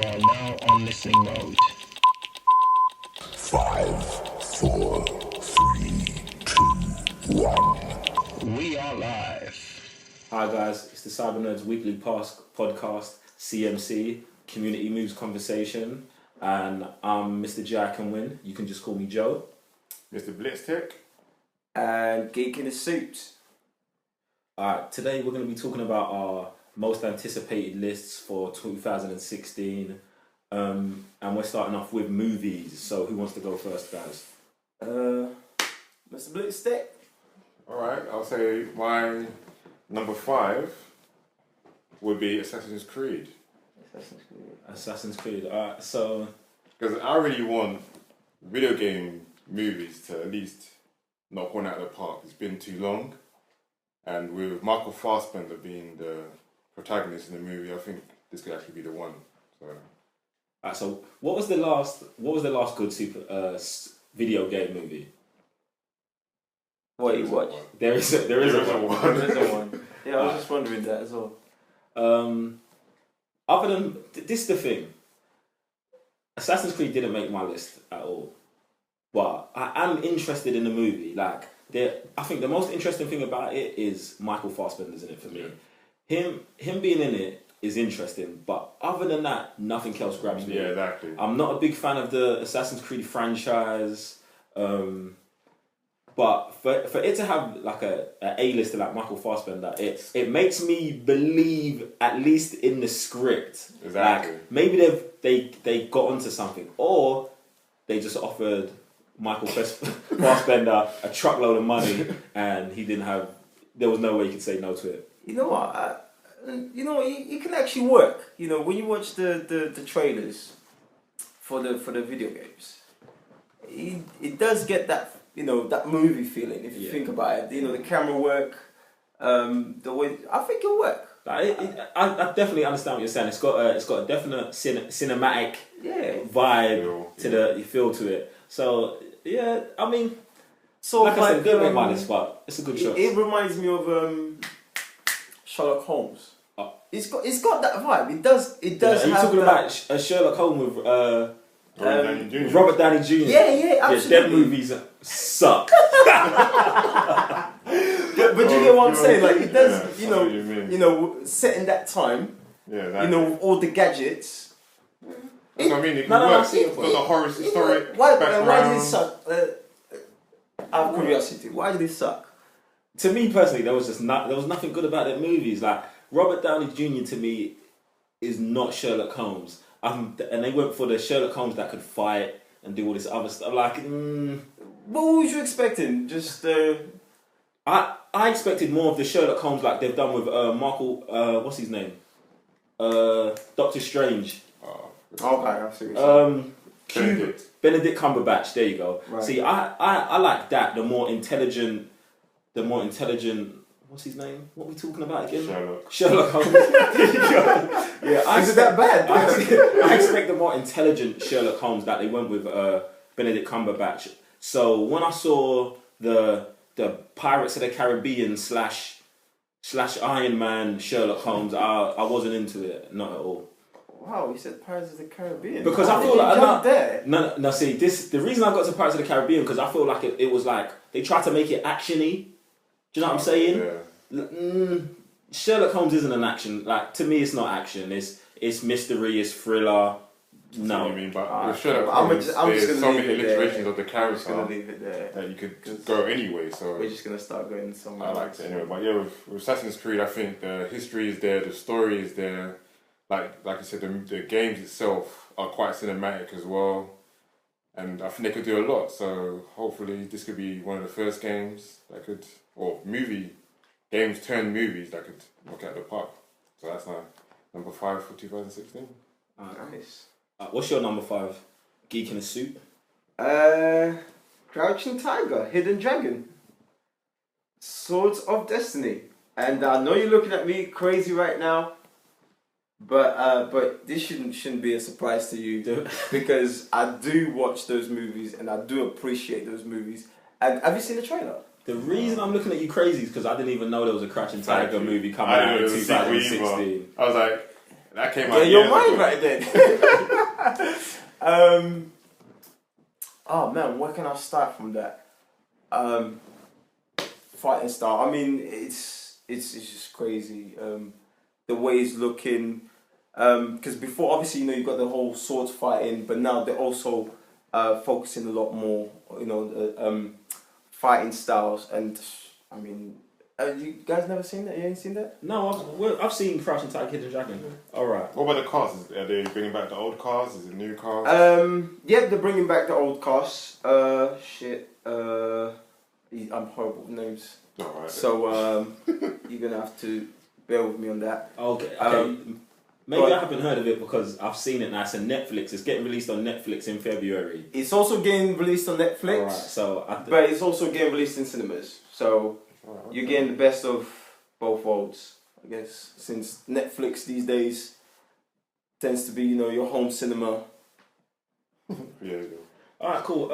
are now on listening mode. 5, 4, 3, 2, 1. We are live. Hi guys, it's the Cyber Nerds weekly podcast, CMC, Community Moves Conversation, and I'm Mr. ICanWin. You can just call me Joe. Mr. Blitztek. And Geek in a Suit. Alright, today we're going to be talking about our most anticipated lists for 2016, and we're starting off with movies. So who wants to go first, guys? Mr. Blitztek. Alright, I'll say my number 5 would be Assassin's Creed. Assassin's Creed. Alright, so... Because I really want video game movies to at least knock one out of the park. It's been too long. And with Michael Fassbender being the protagonist in the movie, I think this could actually be the one. So what was the last good video game movie? What you watch? There is a one. There is a one. Yeah, I was just wondering that as well. Other than this is the thing, Assassin's Creed didn't make my list at all, but I am interested in the movie. Like, I think the most interesting thing about it is Michael Fassbender's in it for me. Him being in it is interesting, but other than that, nothing else grabs me. Yeah, exactly. I'm not a big fan of the Assassin's Creed franchise, but for it to have like a A-lister like Michael Fassbender, it makes me believe at least in the script. Exactly. Like, maybe they got onto something, or they just offered Michael Fassbender a truckload of money, and there was no way he could say no to it. You know what? You can actually work. You know, when you watch the trailers for the video games, it does get that that movie feeling. If you think about it, the camera work, the way I think it'll work. I definitely understand what you're saying. It's got a definite cinematic vibe to the feel to it. So yeah, I mean, like I said, didn't make my list, but it's a good choice. It reminds me of Sherlock Holmes. Oh. It's got that vibe. It does. Are you talking about Sherlock Holmes with Robert Downey Jr.? Yeah, absolutely. Yeah, them movies suck. but you get what I'm saying? Like, it does. Set in that time. Yeah, exactly. All the gadgets. That's what I mean. It can work. It's got the horror story. Why did it suck? Out of curiosity, why did it suck? To me personally, there was nothing good about their movies. Like, Robert Downey Jr. to me is not Sherlock Holmes. And they went for the Sherlock Holmes that could fight and do all this other stuff. Like, What was you expecting? Just I expected more of the Sherlock Holmes like they've done with Michael. What's his name? Doctor Strange. Okay, I see. Benedict Cumberbatch. There you go. Right. See, I like that. The more intelligent. What's his name? What are we talking about again? Sherlock Holmes. Yeah, is it that bad? I expect the more intelligent Sherlock Holmes that they went with Benedict Cumberbatch. So when I saw the Pirates of the Caribbean / Iron Man Sherlock Holmes, I wasn't into it, not at all. Wow, you said Pirates of the Caribbean. Because I feel like no. See, the reason I got to Pirates of the Caribbean because I feel like it was like they tried to make it actiony. Do you know what I'm saying? Yeah. Sherlock Holmes isn't an action. Like, to me, it's not action. It's mystery. It's thriller. No. What I mean, but with Sherlock Holmes, there's so many iterations of the character that you could go anyway. So we're just gonna start going somewhere. I liked it anyway. But yeah, with Assassin's Creed, I think the history is there, the story is there. Like I said, the games itself are quite cinematic as well, and I think they could do a lot. So hopefully, this could be one of the first games that could, or games turned movies that could knock out the park. So that's my number 5 for 2016. Nice. What's your number 5? Geek in a Suit? Crouching Tiger, Hidden Dragon, Swords of Destiny. And I know you're looking at me crazy right now, but this shouldn't be a surprise to you because I do watch those movies and I do appreciate those movies. And have you seen the trailer? The reason I'm looking at you crazy is because I didn't even know there was a Crouching Tiger movie coming out in 2016. I was like, That came out. Yeah, your years mind ago. right then. Oh man, where can I start from that? Fighting style. I mean, it's just crazy. The way it's looking. Because before, obviously, you know, you've got the whole swords fighting, but now they're also focusing a lot more, you know, fighting styles. And I mean, you guys never seen that? You ain't seen that? No, I've seen Crouching Tiger, Hidden Dragon. All right. What about the cars? Are they bringing back the old cars? Is it new cars? Yeah, they're bringing back the old cast. I'm horrible with names. Alright. So you're gonna have to bear with me on that. Okay. Maybe I haven't heard of it because I've seen it now. It's on Netflix. It's getting released on Netflix in February. It's also getting released on Netflix, Alright, so but it's also getting released in cinemas. So you're getting the best of both worlds, I guess. Since Netflix these days tends to be, you know, your home cinema. Yeah. Alright, cool.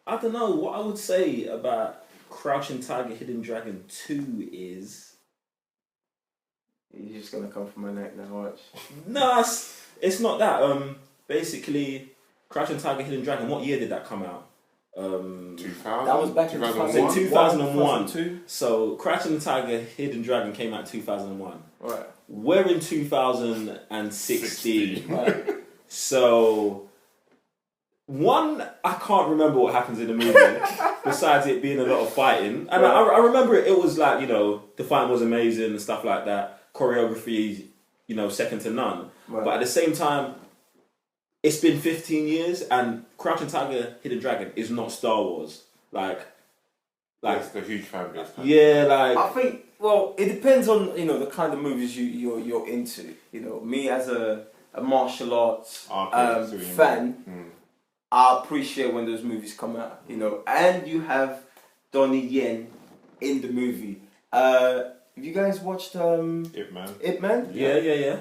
I don't know what I would say about Crouching Tiger, Hidden Dragon 2 is. You're just gonna come for my neck now, watch. No, it's not that. Basically, Crouching Tiger, Hidden Dragon. What year did that come out? 2000. That was back in 2001. 2001. So, Crouching Tiger, Hidden Dragon came out in 2001. Right. We're in 2016. Right. So, I can't remember what happens in the movie, besides it being a lot of fighting. And I remember it was like, you know, the fighting was amazing and stuff like that. Choreography, you know, second to none. Right. But at the same time, it's been 15 years and Crouching Tiger, Hidden Dragon is not Star Wars. Like That's the huge fan base. yeah, like I think, well, it depends on, you know, the kind of movies you're into. You know, me as a martial arts fan, I appreciate when those movies come out, you know, and you have Donnie Yen in the movie. Have you guys watched Ip Man? Ip Man? yeah.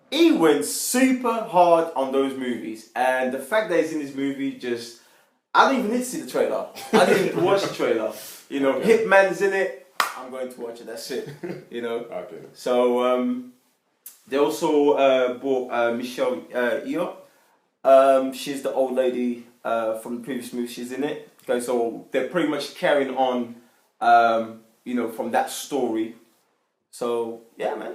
He went super hard on those movies, and the fact that he's in this movie just, I didn't even need to see the trailer. I didn't even watch the trailer. You know, Hitman's in it, I'm going to watch it, that's it. You know? Okay. So, they also brought Michelle Yeoh. She's the old lady from the previous movie. She's in it. Okay, so they're pretty much carrying on, you know, from that story. So yeah, man.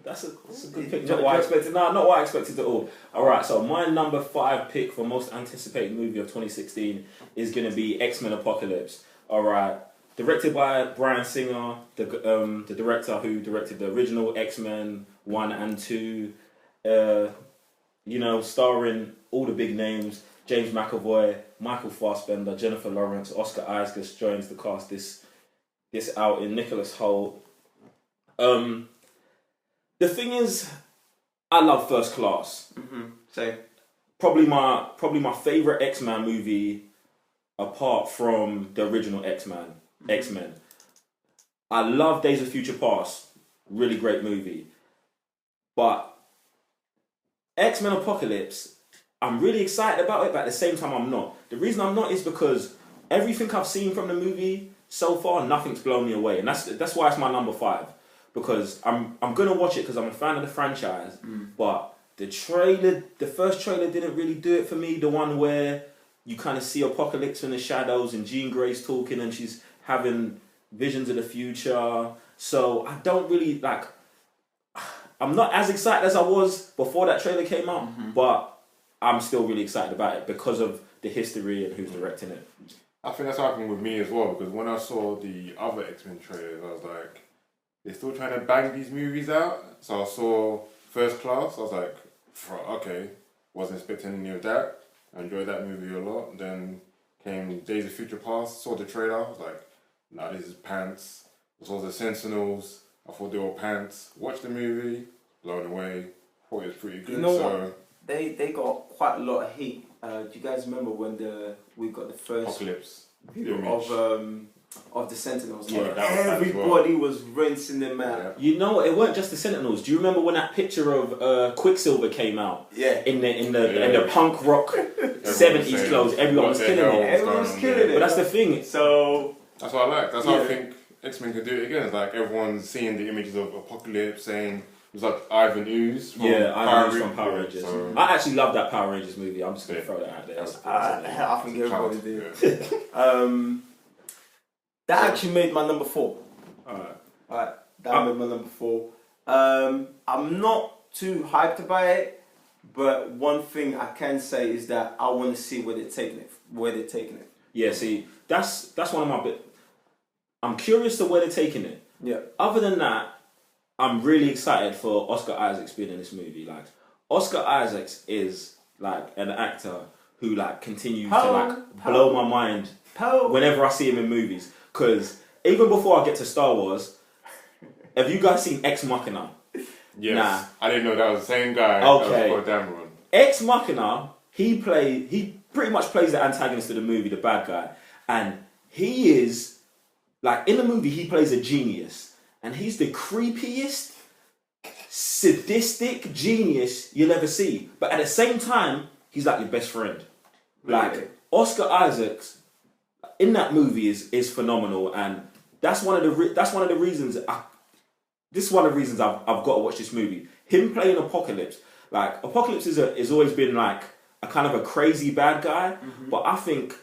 That's a good pick. Not what I expected. No, not what I expected at all. All right, so my number 5 pick for most anticipated movie of 2016 is going to be X-Men Apocalypse. All right, directed by Bryan Singer, the director who directed the original X-Men 1 and 2. You know, starring all the big names: James McAvoy, Michael Fassbender, Jennifer Lawrence, Oscar Isaac joins the cast this outing. Nicholas Hoult. The thing is, I love First Class. Same. Probably my favorite X-Men movie, apart from the original X-Men. I love Days of Future Past. Really great movie. But X-Men Apocalypse, I'm really excited about it, but at the same time I'm not. The reason I'm not is because everything I've seen from the movie so far, nothing's blown me away, and that's why it's my number 5. Because I'm gonna watch it because I'm a fan of the franchise, but the first trailer didn't really do it for me. The one where you kind of see Apocalypse in the shadows and Jean Grey's talking and she's having visions of the future. So I don't really like. I'm not as excited as I was before that trailer came out, but I'm still really excited about it because of the history and who's directing it. I think that's happened with me as well, because when I saw the other X-Men trailers, I was like, they're still trying to bang these movies out. So I saw First Class, I was like, okay, wasn't expecting any of that. I enjoyed that movie a lot. Then came Days of Future Past, saw the trailer, I was like, nah, this is pants. I saw the Sentinels, I thought they were pants. Watched the movie, blown away, thought it was pretty good. You know what? They got quite a lot of heat. Do you guys remember when we got the first Apocalypse of the Sentinels? Yeah, Like, that was everybody was rinsing them out. Yeah. You know, it weren't just the Sentinels. Do you remember when that picture of Quicksilver came out? Yeah. In the punk rock 70s clothes, everyone was killing it. Everyone was killing it. But that's the thing. So that's what I like. That's how I think X-Men could do it again. It's like everyone's seeing the images of Apocalypse, saying, was like Ivan Ooze from Ivan Ooze from Power Rangers. So, I actually love that Power Rangers movie. I'm just gonna throw that out there. I think everybody did. Yeah. That actually made my number 4. Alright. That made my number 4. I'm not too hyped about it, but one thing I can say is that I want to see where they're taking it. Yeah, see, that's one of my bit. I'm curious to where they're taking it. Yeah. Other than that, I'm really excited for Oscar Isaacs being in this movie. Like, Oscar Isaacs is like an actor who like continues to like blow my mind whenever I see him in movies. Because even before I get to Star Wars, have you guys seen Ex Machina? Yes. Nah. I didn't know that was the same guy. Okay. That was Dameron. Ex Machina, he pretty much plays the antagonist of the movie, the bad guy. And he is, like, in the movie, he plays a genius. And he's the creepiest, sadistic genius you'll ever see. But at the same time, he's like your best friend. Like, Oscar Isaacs in that movie is phenomenal, and that's one of the reasons this is one of the reasons I've got to watch this movie. Him playing Apocalypse, like Apocalypse has always been like a kind of a crazy bad guy, but I think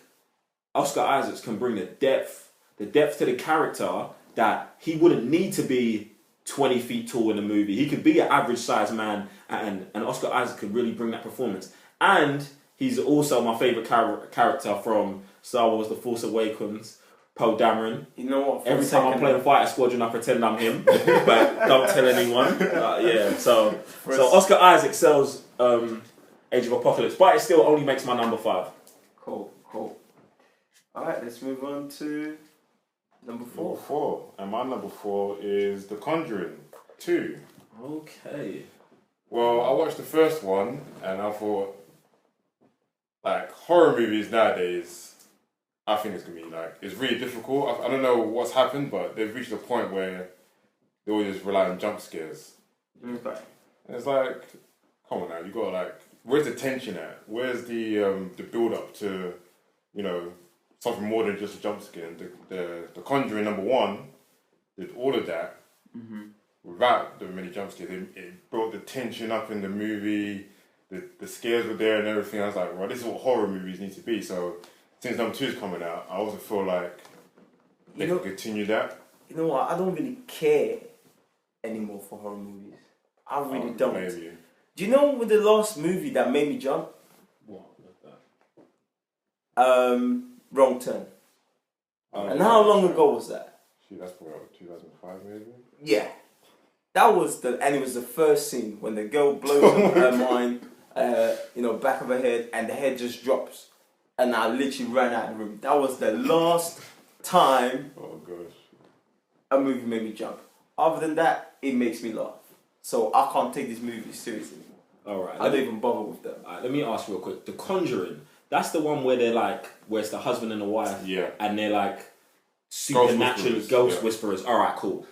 Oscar Isaacs can bring the depth to the character that he wouldn't need to be 20 feet tall in the movie. He could be an average sized man, and Oscar Isaac could really bring that performance. And he's also my favourite character from Star Wars The Force Awakens, Poe Dameron. You know what? Every time I'm playing Fighter Squadron, I pretend I'm him, but don't tell anyone. So Oscar Isaac sells Age of Apocalypse, but it still only makes my number 5. Cool. Alright, let's move on to number 4. Number 4. And my number 4 is The Conjuring 2. Okay. Well, I watched the first one and I thought, like, horror movies nowadays, I think it's going to be, like, it's really difficult. I don't know what's happened, but they've reached a point where they all just rely on jump scares. Okay. And it's like, come on now, you got to, like, where's the tension at? Where's the build-up to, you know, something more than just a jump scare? And the Conjuring number 1 did all of that without the many jump scares. It brought the tension up in the movie. The scares were there and everything. I was like, well, this is what horror movies need to be. So since number 2 is coming out, I also feel like they can continue that. You know what? I don't really care anymore for horror movies. I really don't. Maybe. Do you know with the last movie that made me jump? What was that? Wrong Turn. And how long ago was that? Shit, that's probably 2005 maybe? Yeah. That was and it was the first scene when the girl blows up her mind, back of her head, and the head just drops. And I literally ran out of the room. That was the last time a movie made me jump. Other than that, it makes me laugh. So I can't take these movies seriously. Alright. I don't even bother with them. Alright, let me ask real quick. The Conjuring, that's the one where they're like, where it's the husband and the wife. Yeah. And they're like supernatural ghost whisperers. Alright, cool.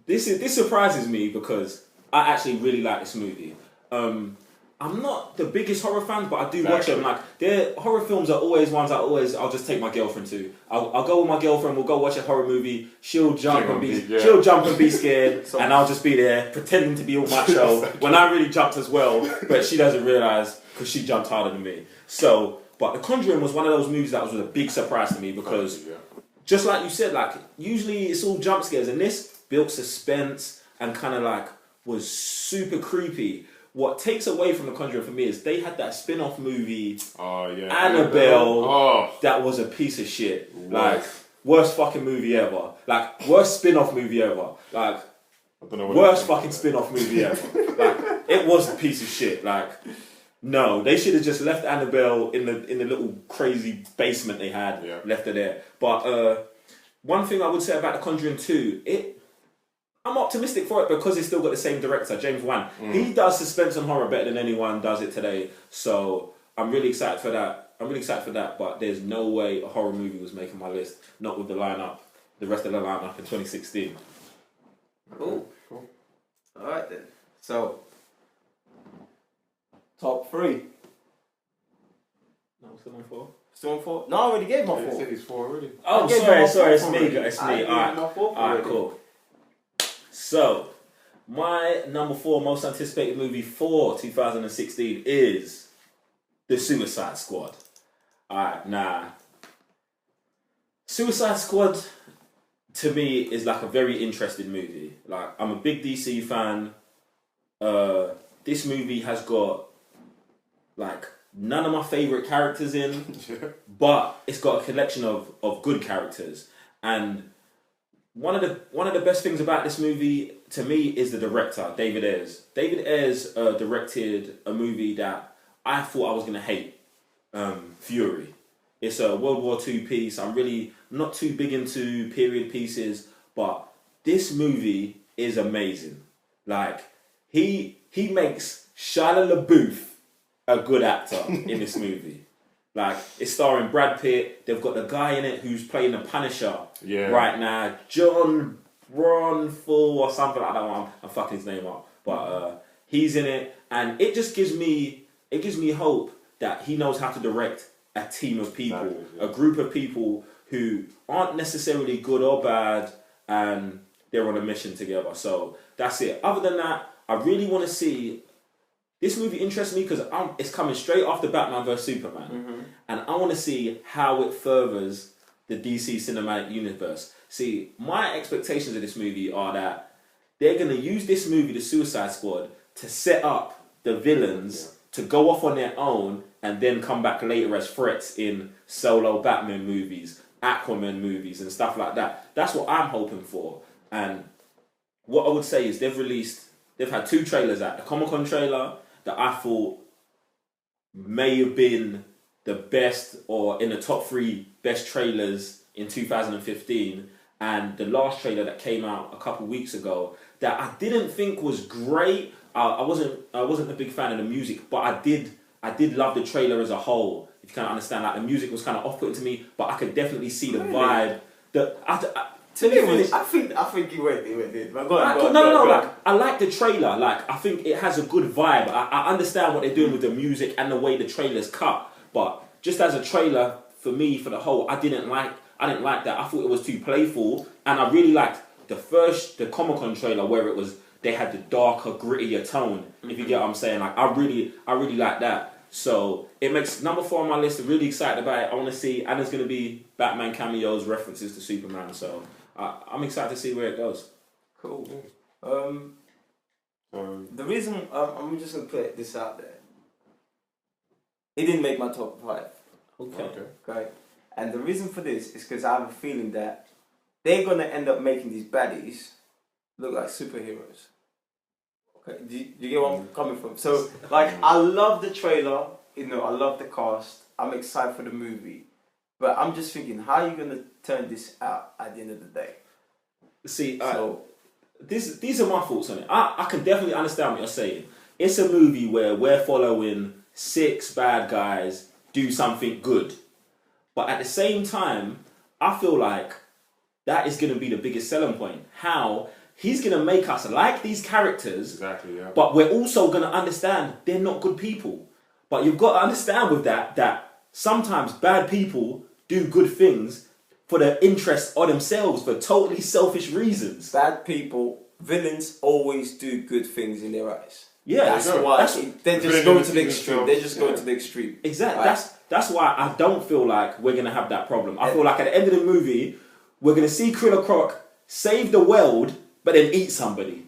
This surprises me because I actually really like this movie. I'm not the biggest horror fan, but I do watch them. Like, horror films are always ones I'll just take my girlfriend to. I'll go with my girlfriend. We'll go watch a horror movie. She'll jump and be scared, and I'll just be there pretending to be all macho when I really jumped as well. But she doesn't realize because she jumped harder than me. So, but The Conjuring was one of those movies that was a big surprise to me because, just like you said, like usually it's all jump scares, and this built suspense and kind of like was super creepy. What takes away from The Conjuring for me is they had that spin-off movie, Annabelle, that was a piece of shit. Like, worst fucking movie ever. Like, worst spin-off movie ever. Like, worst fucking spin-off movie ever. Like, it was a piece of shit. Like, no, they should have just left Annabelle in the little crazy basement they had, left her there. But one thing I would say about The Conjuring 2, I'm optimistic for it because it's still got the same director, James Wan. He does suspense and horror better than anyone does it today. So I'm really excited for that. But there's no way a horror movie was making my list. Not with the rest of the lineup in 2016. Cool. All right then. So top 3. No, still on 4. Still on 4? No, I already gave my 4. You said it's 4 already. Oh, sorry, it's me. Alright, cool. So, My number 4 most anticipated movie for 2016 is The Suicide Squad. Alright, now, Suicide Squad to me is like a very interesting movie. Like, I'm a big DC fan. This movie has got like none of my favorite characters in, but it's got a collection of good characters. And one of the best things about this movie to me is the director, David Ayers. David Ayers directed a movie that I thought I was gonna hate, Fury. It's a World War II piece. I'm really not too big into period pieces, but this movie is amazing. Like, he makes Shia LaBeouf a good actor in this movie. Like, it's starring Brad Pitt. They've got the guy in it who's playing the Punisher right now, John Bronful or something like that. I'm fucking his name up, but he's in it, and it just gives me hope that he knows how to direct a team of people, a group of people who aren't necessarily good or bad, and they're on a mission together. So that's it. Other than that, I really want to see. This movie interests me because it's coming straight after Batman vs Superman, and I want to see how it furthers the DC cinematic universe. See, my expectations of this movie are that they're going to use this movie, The Suicide Squad, to set up the villains to go off on their own and then come back later as threats in solo Batman movies, Aquaman movies, and stuff like that. That's what I'm hoping for. And what I would say is they've had 2 trailers out. The Comic-Con trailer that I thought may have been the best or in the top 3 best trailers in 2015, and the last trailer that came out a couple weeks ago that I didn't think was great. I wasn't a big fan of the music, but I did love the trailer as a whole. If you kind of understand, like, the music was kind of off-putting to me, but I could definitely see the vibe. I think you went it. No. I like the trailer. Like, I think it has a good vibe. I understand what they're doing with the music and the way the trailer's cut, but just as a trailer for me, for the whole, I didn't like that. I thought it was too playful, and I really liked the Comic-Con trailer where they had the darker, grittier tone. If you get what I'm saying, like, I really like that. So it makes number 4 on my list. I'm really excited about it. I want to see, and there's going to be Batman cameos, references to Superman. So I'm excited to see where it goes. Cool. The reason I'm just going to put this out there. It didn't make my top 5. Okay. And the reason for this is because I have a feeling that they're going to end up making these baddies look like superheroes. Okay, do you get where I'm coming from? So, like, I love the trailer, I love the cast, I'm excited for the movie, but I'm just thinking, how are you going to turn this out at the end of the day? See, these are my thoughts on it. I can definitely understand what you're saying. It's a movie where we're following 6 bad guys do something good, but at the same time, I feel like that is going to be the biggest selling point. How he's going to make us like these characters, but we're also going to understand they're not good people. But you've got to understand with that sometimes bad people do good things for the interest of themselves, for totally selfish reasons. Bad people, villains always do good things in their eyes. Yeah, they just go to the extreme. They just go to the extreme. Exactly. Right? That's why I don't feel like we're going to have that problem. I feel like at the end of the movie, we're going to see Killer Croc save the world, but then eat somebody.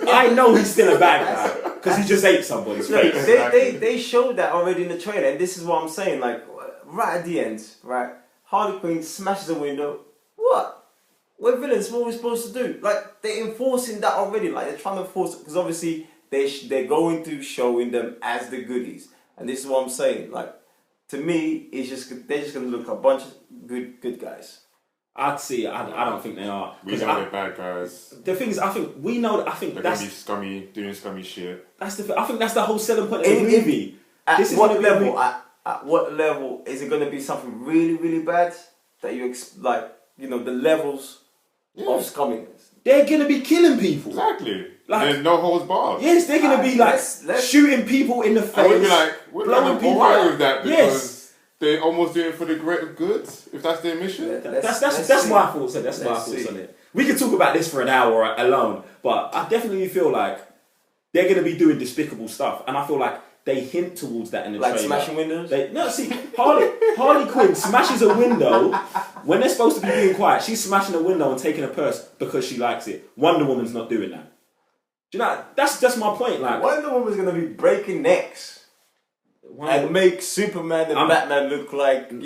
I know he's still a bad guy because he just ate somebody's face. They showed that already in the trailer, and this is what I'm saying. Like, right at the end, right? Harley Quinn smashes a window. What? We're villains. What are we supposed to do? Like, they're enforcing that already. Like, they're trying to force it because obviously they're going to showing them as the goodies, and this is what I'm saying. Like, to me, they're just going to look like a bunch of good guys. I'd see. I don't think they are. We know they're bad guys. The thing is, I think we know that. I think they're that's gonna be scummy, doing scummy shit. That's the. I think that's the whole selling point of the movie. At what level is it going to be something really, really bad that you the levels of scumminess? They're going to be killing people. Exactly. Like, there's no holds barred. Yes, they're going to be like shooting people in the face. I would be like, we're blowing people alright with that because they almost do it for the greater good, if that's their mission. That's see. my thoughts on it. That's my Let's thoughts see. on it. We could talk about this for an hour alone, but I definitely feel like they're going to be doing despicable stuff, and I feel like they hint towards that in the Like trailer. smashing windows? Harley Quinn smashes a window when they're supposed to be being quiet. She's smashing a window and taking a purse because she likes it. Wonder Woman's not doing that. Do you know? That's just my point. Like Wonder Woman's gonna be breaking necks and make Superman and Batman look like I'm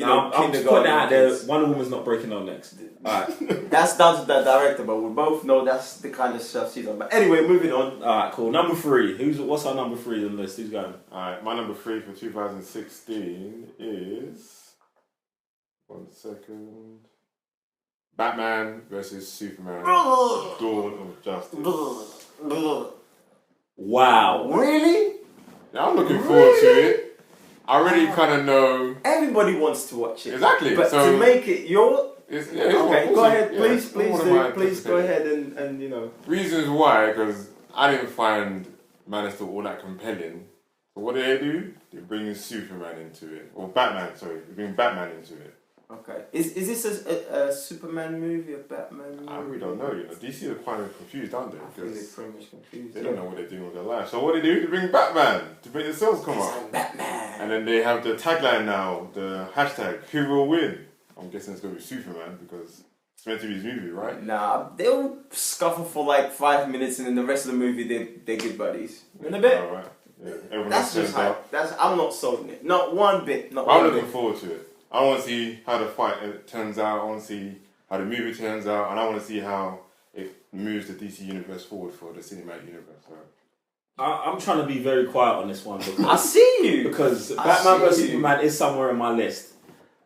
just putting it out there. Wonder Woman's not breaking no necks. Alright. That's down to the director, but we both know that's the kind of stuff she's on. But anyway, moving on. Alright, cool. Number 3. What's our number 3 on the list? Who's going? Alright, my number 3 for 2016 is... One second. Batman versus Superman. Dawn of Justice. Wow. Really? Yeah, I'm looking forward to it. I already kind of know... Everybody wants to watch it. Exactly. But so to make it your... it's Okay, go ahead. Please anticipated. go ahead and you know. Reasons why, because I didn't find Man of Steel all that compelling. So what do? They bring Superman into it. Or Batman, sorry. They bring Batman into it. Okay. Is this a Superman movie, a Batman movie? I really don't know, you know. DC are kind of confused, aren't they? I think they're Because pretty much confused. they don't know what they're doing with their life. So what do? They bring Batman to make the sales come up. Batman. And then they have the tagline now, the hashtag, who will win? I'm guessing it's going to be Superman because it's meant to be his movie, right? Nah, they'll scuffle for like 5 minutes, and then the rest of the movie they're good buddies. In a bit. Alright. Yeah. Everyone That's else just turns hype. I'm not sold on it. Not one bit. Not I'm one looking bit. forward to it. I want to see how the fight turns out. I want to see how the movie turns out, and I want to see how it moves the DC universe forward for the cinematic universe. So. I'm trying to be very quiet on this one I because, see you. because I Batman see vs you. Superman is somewhere in my list,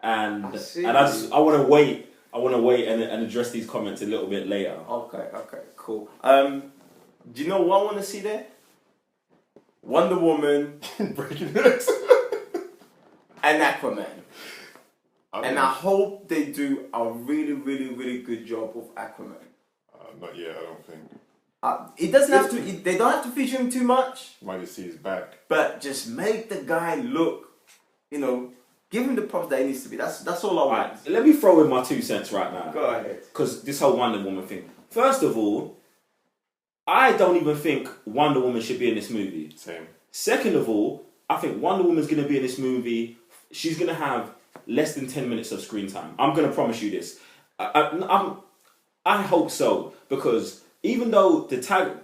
and I see I want to wait. I want to wait and address these comments a little bit later. Okay, cool. Do you know what I want to see there? Wonder Woman Breaking it. and Aquaman. I And I hope they do a really, really, really good job of Aquaman. Not yet, I don't think. It doesn't have to. They don't have to feature him too much, Might just see his back. but just make the guy look. You know, give him the props that he needs to be. That's all I want. Right, let me throw in my 2 cents right now. Go ahead. Because this whole Wonder Woman thing. First of all, I don't even think Wonder Woman should be in this movie. Same. Second of all, I think Wonder Woman's going to be in this movie. She's going to have less than 10 minutes of screen time. I'm going to promise you this. I hope so, because even though the title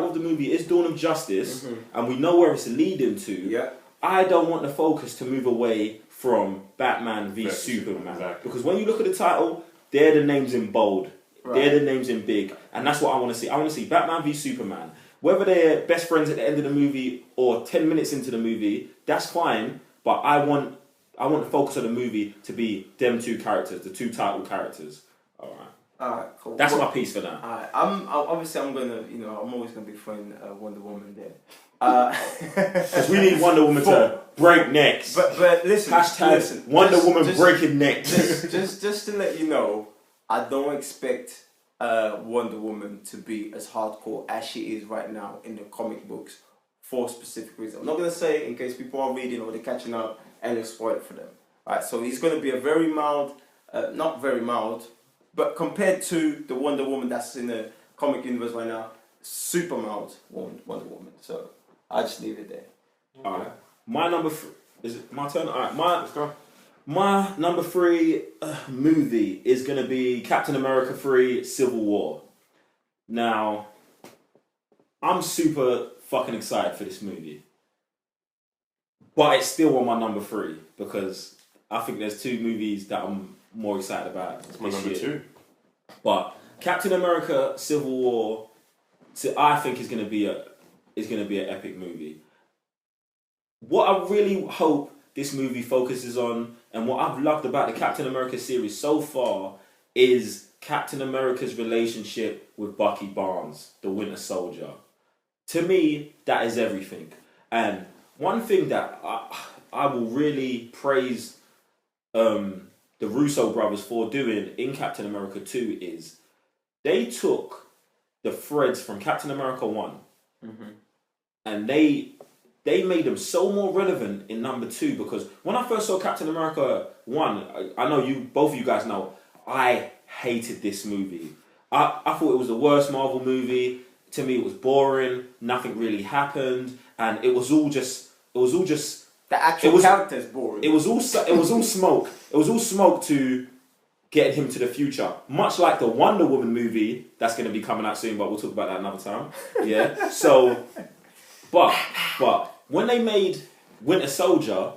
of the movie is Dawn of Justice, and we know where it's leading to, Yeah. I don't want the focus to move away from Batman v Versus Superman. exactly. Because when you look at the title, they're the names in bold. Right. They're the names in big. And that's what I want to see. I want to see Batman v Superman. Whether they're best friends at the end of the movie or 10 minutes into the movie, that's fine. But I want the focus of the movie to be them 2 characters, the 2 title characters. All right. Alright, cool. That's my piece for now. Alright, I'm always gonna be throwing Wonder Woman there. Because we need Wonder Woman to break necks. But listen, Hashtag Wonder Woman just, breaking necks. just to let you know, I don't expect Wonder Woman to be as hardcore as she is right now in the comic books for specific reasons. I'm not gonna say in case people are reading or they're catching up and it'll spoil it for them. Alright, so he's gonna be a very mild, not very mild, but compared to the Wonder Woman that's in the comic universe right now, super mild Wonder Woman. So I'll just leave it there. All right. My number is it my turn? All right. Let's go. My number 3 movie is going to be Captain America 3 Civil War. Now, I'm super fucking excited for this movie. But it's still on my number 3 because I think there's 2 movies that I'm more excited about. That's my this number year. 2. But Captain America Civil War, I think is going to be an epic movie. What I really hope this movie focuses on, and what I've loved about the Captain America series so far, is Captain America's relationship with Bucky Barnes, the Winter Soldier. To me, that is everything. And one thing that I will really praise the Russo brothers for doing in Captain America 2 is they took the threads from Captain America 1 and they they made him so more relevant in number 2 because when I first saw Captain America 1, I know both of you guys know, I hated this movie. I thought it was the worst Marvel movie. To me, it was boring. Nothing really happened, and it was all just. The actual character's boring. It was all smoke. It was all smoke to get him to the future. Much like the Wonder Woman movie that's going to be coming out soon, but we'll talk about that another time. Yeah. So, but when they made Winter Soldier,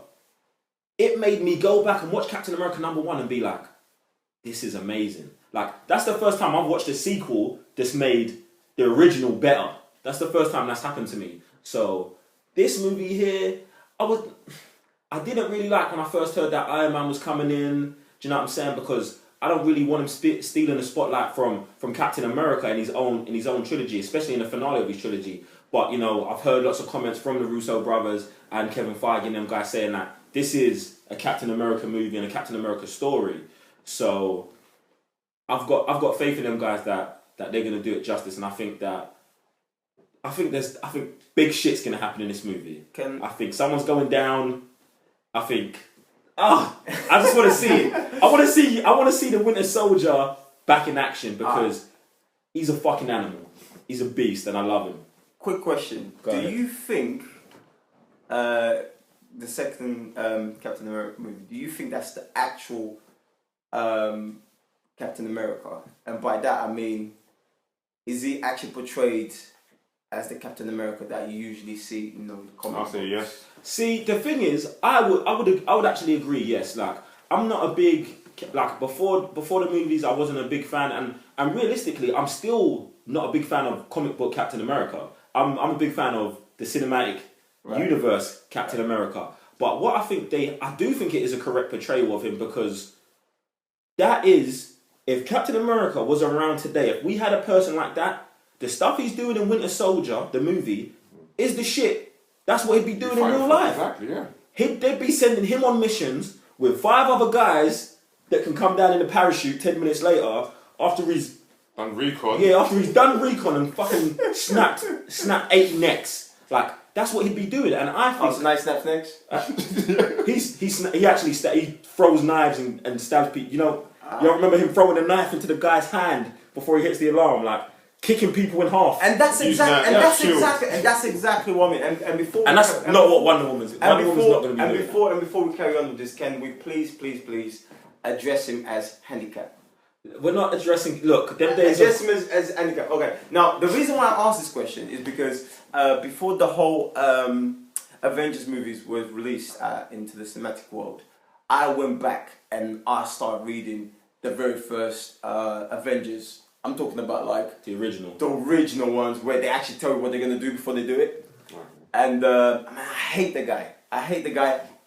it made me go back and watch Captain America #1 and be like, this is amazing. Like, that's the first time I've watched a sequel that's made the original better. That's the first time that's happened to me. So, this movie here, I didn't really like when I first heard that Iron Man was coming in. Do you know what I'm saying? Because I don't really want him stealing the spotlight from Captain America in his own trilogy, especially in the finale of his trilogy. But, you know, I've heard lots of comments from the Russo brothers and Kevin Feige and them guys saying that this is a Captain America movie and a Captain America story. So I've got faith in them guys that they're gonna do it justice, and I think big shit's gonna happen in this movie. I think someone's going down. I think I just want to see it. I want to see the Winter Soldier back in action because he's a fucking animal. He's a beast, and I love him. Quick question: Do you think the second Captain America movie? Do you think that's the actual Captain America? And by that I mean, is he actually portrayed as the Captain America that you usually see in the comic books? I'll say yes. See, the thing is, I would actually agree. Yes, like I'm not a big before the movies. I wasn't a big fan, and realistically, I'm still not a big fan of comic book Captain America. I'm a big fan of the cinematic universe Captain America. But what I do think it is a correct portrayal of him because that is, if Captain America was around today, if we had a person like that, the stuff he's doing in Winter Soldier, the movie, is the shit. That's what he'd be doing in real life. Exactly, yeah. They'd be sending him on missions with 5 other guys that can come down in a parachute 10 minutes later after he's done recon. Yeah, after he's done recon and fucking snapped 8 necks. Like, that's what he'd be doing. And I think... Oh, so nice snaps necks? He throws knives and stabs people. You know, you remember him throwing a knife into the guy's hand before he hits the alarm, like kicking people in half. And that's exactly what I mean. And that's not what Wonder Woman's. Wonder Woman's not going to be doing. And before we carry on with this, can we please address him as handicapped? We're not addressing. Look, them days. Address him as handicapped. Okay. Now the reason why I asked this question is because before the whole Avengers movies were released into the cinematic world, I went back and I started reading the very first Avengers. I'm talking about like the original ones where they actually tell you what they're gonna do before they do it. And I hate the guy.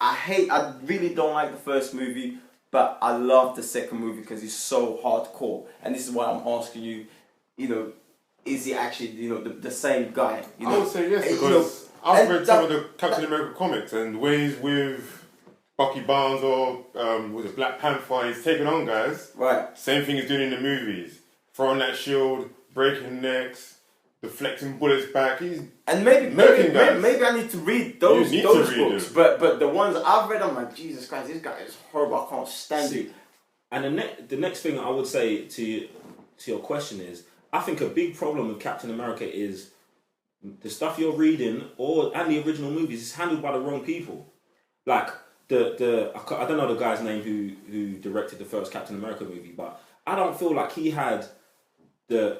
I really don't like the first movie, but I love the second movie because he's so hardcore. And this is why I'm asking you, you know, is he actually, you know, the same guy? You know? I would say yes because I've read some of the Captain America comics and when he's with Bucky Barnes or with the Black Panther, he's taking on guys. Right. Same thing he's doing in the movies. Throwing that shield, breaking necks, deflecting bullets back. And maybe I need to read those books. But the ones I've read, I'm like, Jesus Christ, this guy is horrible. I can't stand it. And the next thing I would say to your question is, I think a big problem with Captain America is the stuff you're reading and the original movies is handled by the wrong people. Like I don't know the guy's name who directed the first Captain America movie, but I don't feel like he had a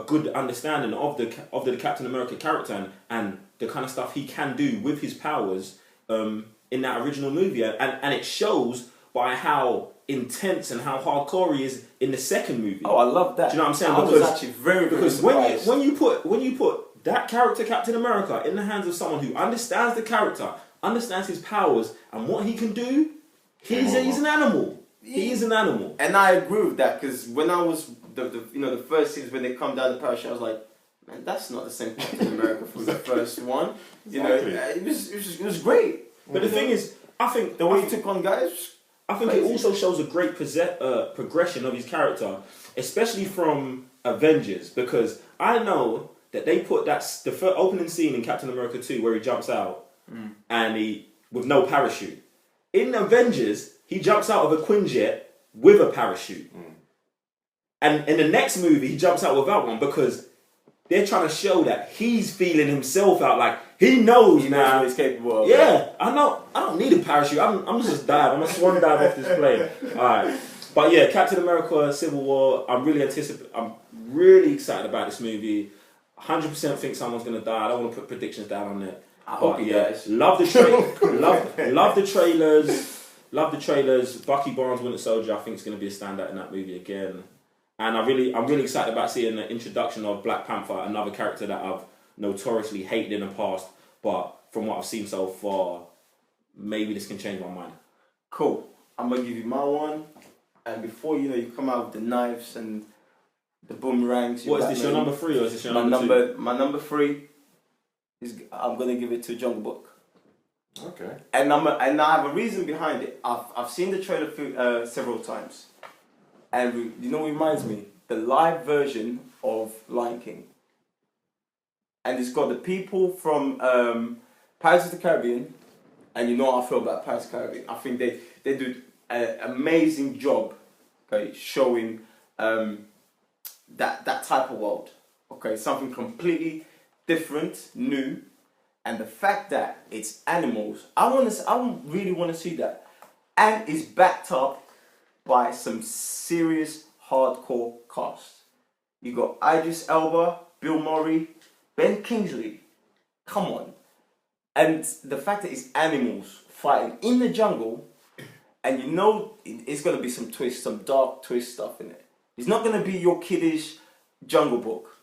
good understanding of the Captain America character and the kind of stuff he can do with his powers in that original movie, and it shows by how intense and how hardcore he is in the second movie. Oh, I love that. Do you know what I'm saying? I was actually very surprised. when you put that character Captain America in the hands of someone who understands the character, understands his powers and what he can do, he's an animal. He is an animal. And I agree with that because when I was the first scenes when they come down the parachute, I was like, man, that's not the same Captain America from the first one. You know, it was great. But the thing is, I think the way he took on guys, I think it also shows a great progression of his character, especially from Avengers, because I know that they put the opening scene in Captain America 2 where he jumps out and he with no parachute. In Avengers, he jumps out of a Quinjet with a parachute. And in the next movie, he jumps out without one because they're trying to show that he's feeling himself out. Like, he knows now. what he's capable of. Yeah, I know. I don't need a parachute. I'm just dive. I'm a swan dive off this plane. All right. But yeah, Captain America: Civil War. I'm really excited about this movie. 100% think someone's gonna die. I don't want to put predictions down on it. I hope he dies. Love the love the trailers. Love the trailers. Bucky Barnes, Winter Soldier. I think it's gonna be a standout in that movie again. And I'm really excited about seeing the introduction of Black Panther, another character that I've notoriously hated in the past. But from what I've seen so far, maybe this can change my mind. Cool. I'm gonna give you my one. And before you come out with the knives and the boomerangs. What is this? Your number 3 or is this your number 2? My number 3 is I'm gonna give it to Jungle Book. Okay. And I have a reason behind it. I've seen the trailer several times, and it reminds me the live version of Lion King. And it's got the people from Pirates of the Caribbean, and you know how I feel about Pirates of the Caribbean. I think they do an amazing job, okay, showing that type of world, okay, something completely different, new, and the fact that it's animals, I really want to see that, and it's backed up by some serious hardcore cast. You got Idris Elba, Bill Murray, Ben Kingsley. Come on. And the fact that it's animals fighting in the jungle, and it's going to be some twist, some dark twist stuff in it. It's not going to be your kiddish Jungle Book.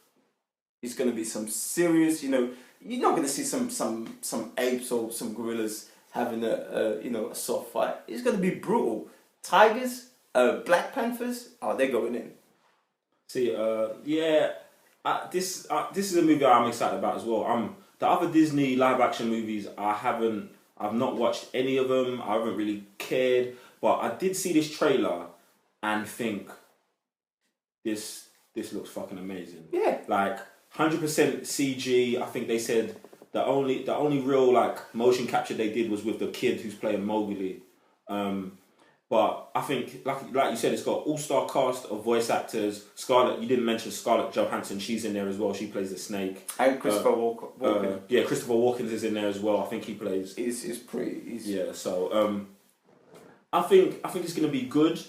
It's going to be some serious, you're not going to see some apes or some gorillas having a soft fight. It's going to be brutal. Tigers, Black Panthers, they're going in. See, this is a movie I'm excited about as well. The other Disney live action movies I've not watched any of them. I haven't really cared, but I did see this trailer and think this looks fucking amazing. Yeah, like 100% CG. I think they said the only real like motion capture they did was with the kid who's playing Mowgli. But I think, like you said, it's got all-star cast of voice actors. You didn't mention Scarlett Johansson. She's in there as well. She plays the snake. And Christopher Walken. Yeah, Christopher Walken is in there as well. I think he plays. He's pretty. Yeah, so I think it's gonna be good.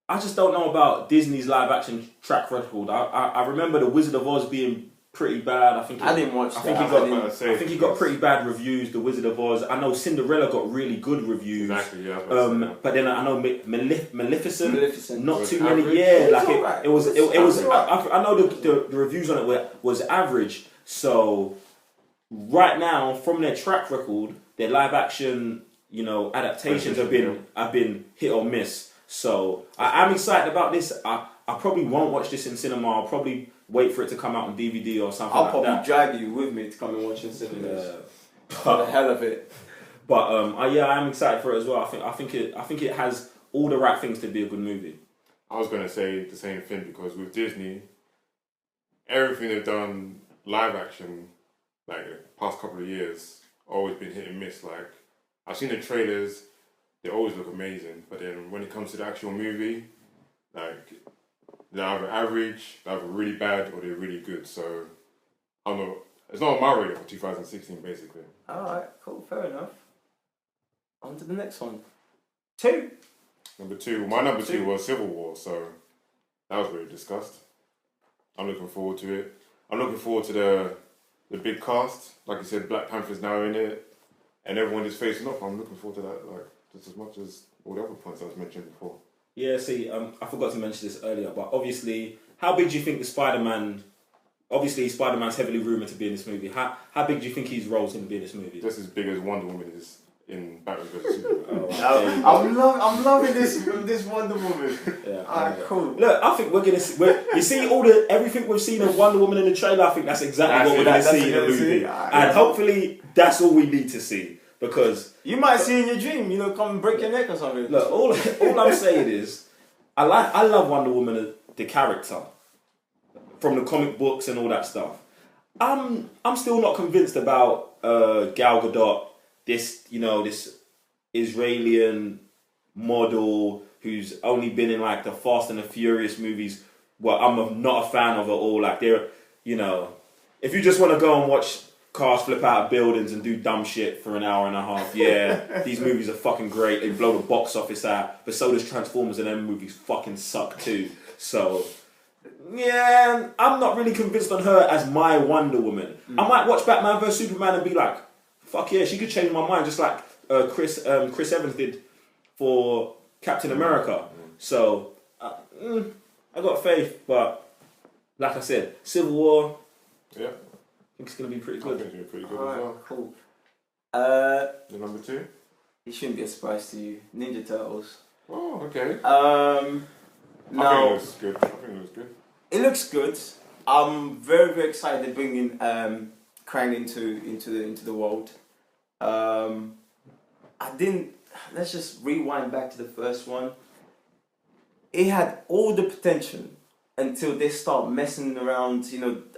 I just don't know about Disney's live-action track record. I remember The Wizard of Oz being pretty bad. I didn't watch that. I think he got pretty bad reviews. The Wizard of Oz. I know Cinderella got really good reviews. Exactly. Yeah. But then I know Maleficent. Not too many. Average. Yeah, like it was. I know the reviews on it was average. So right now, from their track record, their live action, adaptations have been hit or miss. So I'm excited about this. I probably won't watch this in cinema. I'll probably wait for it to come out on DVD or something. I'll probably drag you with me to come and watch it in cinemas. For the hell of it. But I'm excited for it as well. I think it has all the right things to be a good movie. I was gonna say the same thing because with Disney, everything they've done live action, like the past couple of years, always been hit and miss. Like I've seen the trailers, they always look amazing, but then when it comes to the actual movie, like they're either average, they're either really bad, or they're really good. So it's not on my radar for 2016, basically. Alright, cool, fair enough. On to the next one. 2. Number 2. My number 2 was Civil War, so that was really discussed. I'm looking forward to it. I'm looking forward to the big cast. Like you said, Black Panther's now in it, and everyone is facing off. I'm looking forward to that, like just as much as all the other points I was mentioning before. Yeah, see, I forgot to mention this earlier, but obviously, how big do you think the Spider-Man... Obviously, Spider-Man's heavily rumoured to be in this movie. How big do you think his role's going to be in this movie? Just as big as Wonder Woman is in Batman vs Superman. I'm loving this Wonder Woman. Yeah, Alright, cool. Look, I think we're going to see... You see everything we've seen of Wonder Woman in the trailer, I think that's exactly what we're going to see in the movie. And hopefully, that's all we need to see. Because... You might see in your dream, come and break your neck or something. Look, all I'm saying is, I love Wonder Woman, the character, from the comic books and all that stuff. I'm still not convinced about Gal Gadot, this Israeli model who's only been in like the Fast and the Furious movies. Well, not a fan of it all. Like they're, if you just want to go and watch cars flip out of buildings and do dumb shit for an hour and a half, yeah, these movies are fucking great. They blow the box office out, but so does Transformers, and them movies fucking suck too. So, yeah, I'm not really convinced on her as my Wonder Woman. I might watch Batman vs Superman and be like, fuck yeah, she could change my mind, just like Chris Evans did for Captain America. So, I got faith, but like I said, Civil War. Yeah. I think it's going to be pretty I good. think it's going to be pretty good Alright, as well. cool. The number 2? It shouldn't be a surprise to you. Ninja Turtles. Oh, okay. Now, I think it looks good. I think it looks good. it looks good. I'm very, very excited bringing Krang into the world. Let's just rewind back to the first one. It had all the potential until they start messing around.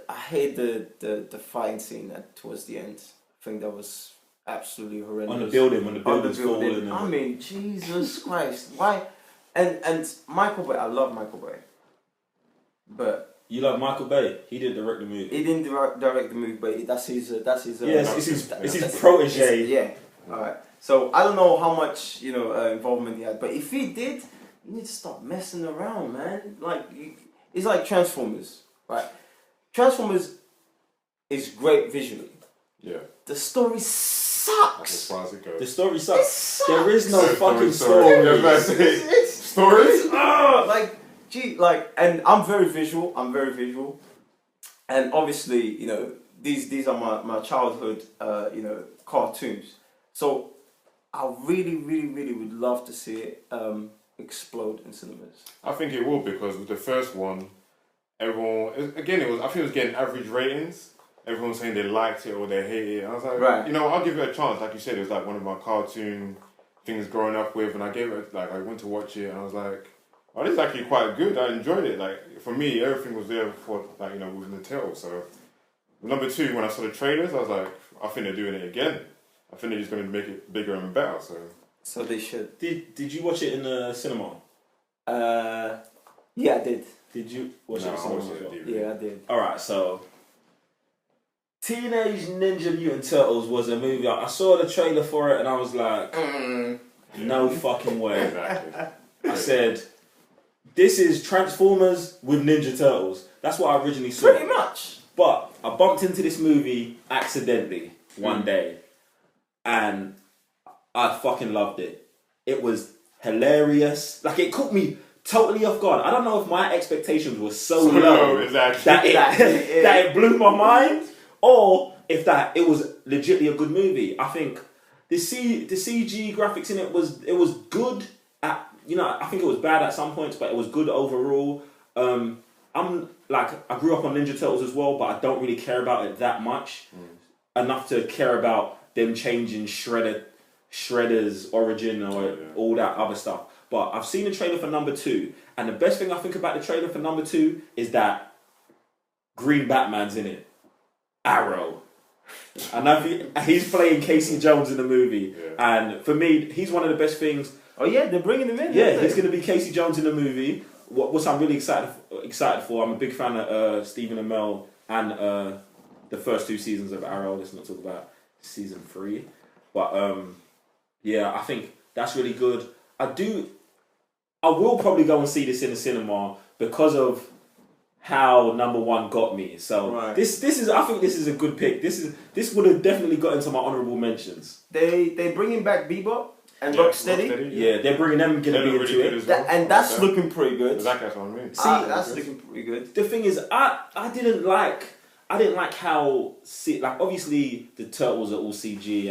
I hate the fighting scene towards the end. I think that was absolutely horrendous. On the building, when the building's falling. I mean, Jesus Christ. Why? And Michael Bay, I love Michael Bay. But You love Michael Bay? He did direct the movie. he didn't direct the movie, but that's his. Yes, it's his protege. Yeah. All right. So I don't know how much involvement he had, but if he did, you need to stop messing around, man. It's like Transformers, right? Transformers is great visually. Yeah. The story That's as sucks. far as it goes. The story It sucks. sucks. There is no fucking Story. story. Yeah, that's it. Stories? And I'm very visual. And obviously, these are my childhood, cartoons. So I really, really, really would love to see it explode in cinemas. I think it will, because with the first one, everyone, again, I think it was getting average ratings. Everyone saying they liked it or they hated it. I was like, Right. I'll give it a chance. Like you said, it was like one of my cartoon things growing up with, and I gave it, I went to watch it, and I was like, oh, this is actually quite good. I enjoyed it. Like, for me, everything was there for, within the tail. So, number 2, when I saw the trailers, I was like, I think they're doing it again. I think they're just going to make it bigger and better. So they should. Did you watch it in the cinema? Yeah, I did. Did you watch it in No, the I cinema? watched it as well? at DVD. Yeah, I did. Alright, so Teenage Ninja Mutant Turtles was a movie. I saw the trailer for it and I was like, no fucking way. Exactly. I said, this is Transformers with Ninja Turtles. That's what I originally saw. Pretty much. But I bumped into this movie accidentally one day and I fucking loved it. It was hilarious. Like, it caught me totally off guard. I don't know if my expectations were so low exactly. that it blew my mind, or if that it was legitimately a good movie. I think the CG graphics in it was good at, I think it was bad at some points, but it was good overall. I grew up on Ninja Turtles as well, but I don't really care about it that much. Enough to care about them changing Shredder's origin or all that other stuff. But I've seen the trailer for number 2, and the best thing I think about the trailer for number 2 is that Green Batman's in it. Arrow. And he's playing Casey Jones in the movie. Yeah. And for me, he's one of the best things. Oh yeah, they're bringing him in. Yeah, he's going to be Casey Jones in the movie. What I'm really excited for, I'm a big fan of Stephen Amell and the first 2 seasons of Arrow. Let's not talk about season 3. But yeah, I think that's really good. I will probably go and see this in the cinema because of how number 1 got me. So Right. this is, I think this is a good pick. This would have definitely got into my honourable mentions. They bringing back Bebop and Yeah, Rocksteady. Rocksteady, Yeah, they're bringing them going to be into it. as well. And that's Okay. looking pretty good. Exactly, that's what I mean. That's looking pretty good. The thing is, I didn't like how obviously the turtles are all CG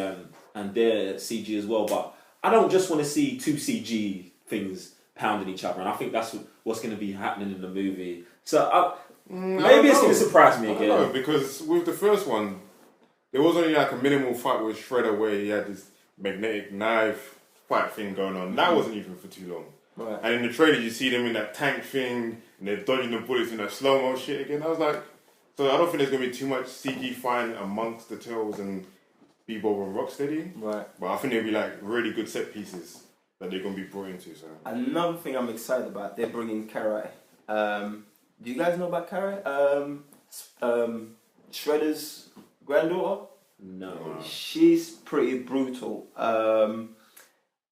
and they're CG as well, but I don't just want to see 2 CG things pounding each other, and I think that's what's going to be happening in the movie. So maybe it's going to surprise me I don't again. know, because with the first one, there was only like a minimal fight with Shredder where he had this magnetic knife fight thing going on. That wasn't even for too long. Right. And in the trailer, you see them in that tank thing, and they're dodging the bullets in that slow-mo shit again. I was like, So I don't think there's gonna be too much CG fine amongst the Turtles and Bebop and Rocksteady. Right. But I think there'll be like really good set pieces that they're gonna be brought into. So Another thing I'm excited about, they're bringing Karai. Do you guys know about Karai? Shredder's granddaughter. No. She's pretty brutal.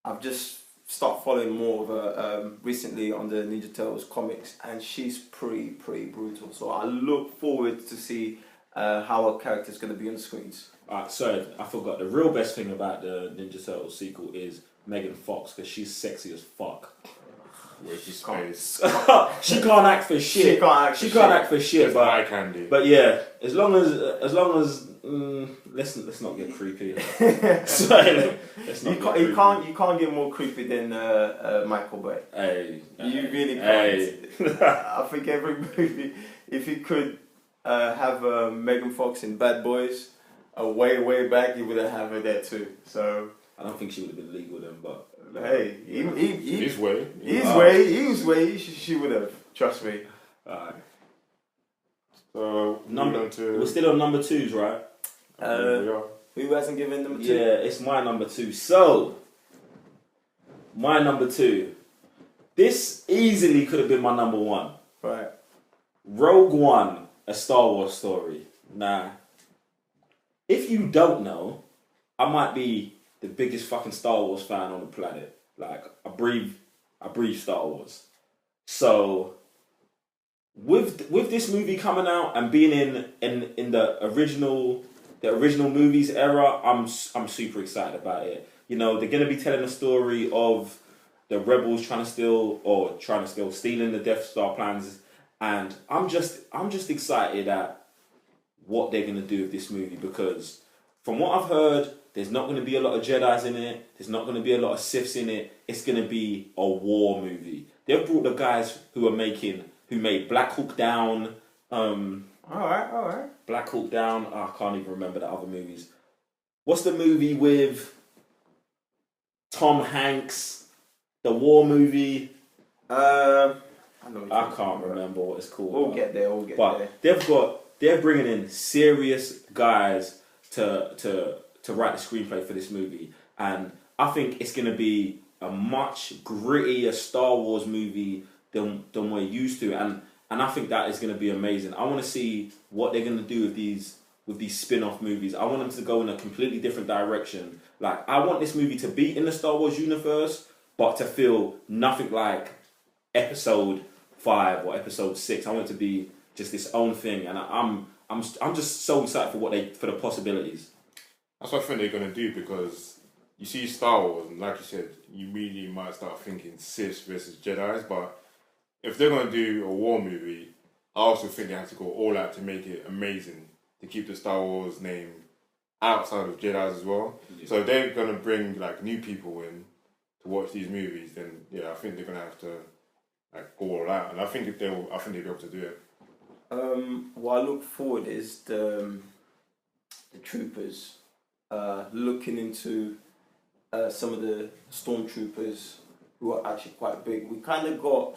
I've just started following more of her recently on the Ninja Turtles comics, and she's pretty brutal. So I look forward to see how her character's going to be on the screens. Sorry, I forgot. The real best thing about the Ninja Turtles sequel is Megan Fox, because she's sexy as fuck. where's your space? She can't act for shit. She can't act for shit. But I can do. But yeah, as long as let's not get creepy. Sorry, let's not you can't get more creepy than Michael Bay. Hey, You really can't. Hey. I think every movie, if you could have Megan Fox in Bad Boys, way back, you would have her there too. So I don't think she would have been legal then, but hey, his way, she would have. Trust me. alright. So We're still on number 2s, right? we are. Who hasn't given number 2? Yeah, it's my number 2. So, my number 2. This easily could have been my number 1. Right. Rogue One, a Star Wars story. Nah. If you don't know, I might be the biggest fucking Star Wars fan on the planet. Like, I breathe Star Wars. So, with this movie coming out and being in the original movies era, I'm super excited about it. You know, they're gonna be telling a story of the rebels stealing the Death Star plans, and I'm just excited at what they're gonna do with this movie, because from what I've heard, there's not gonna be a lot of Jedis in it. There's not gonna be a lot of Siths in it. It's gonna be a war movie. They've brought the guys who made Black Hawk Down. All right. Black Hawk Down. I can't even remember the other movies. What's the movie with Tom Hanks? The war movie. I can't remember what it's called. We'll get there. But they're bringing in serious guys to write the screenplay for this movie, and I think it's going to be a much grittier Star Wars movie than we're used to, and I think that is going to be amazing. I want to see what they're going to do with these spin-off movies. I want them to go in a completely different direction. Like, I want this movie to be in the Star Wars universe, but to feel nothing like Episode 5 or Episode 6. I want it to be just this own thing, and I'm just so excited for the possibilities. That's what I think they're gonna do, because you see Star Wars, and like you said, you immediately might start thinking Sith versus Jedi's, but if they're gonna do a war movie, I also think they have to go all out to make it amazing, to keep the Star Wars name outside of Jedi's as well. Yeah. So if they're gonna bring like new people in to watch these movies, then yeah, I think they're gonna have to like go all out, and I think they'll be able to do it. What I look forward is the troopers looking into some of the stormtroopers who are actually quite big. We kind of got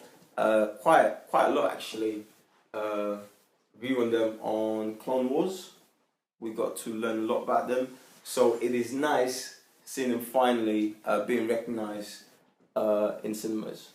quite a lot actually view on them on Clone Wars. We got to learn a lot about them, so it is nice seeing them finally being recognised in cinemas.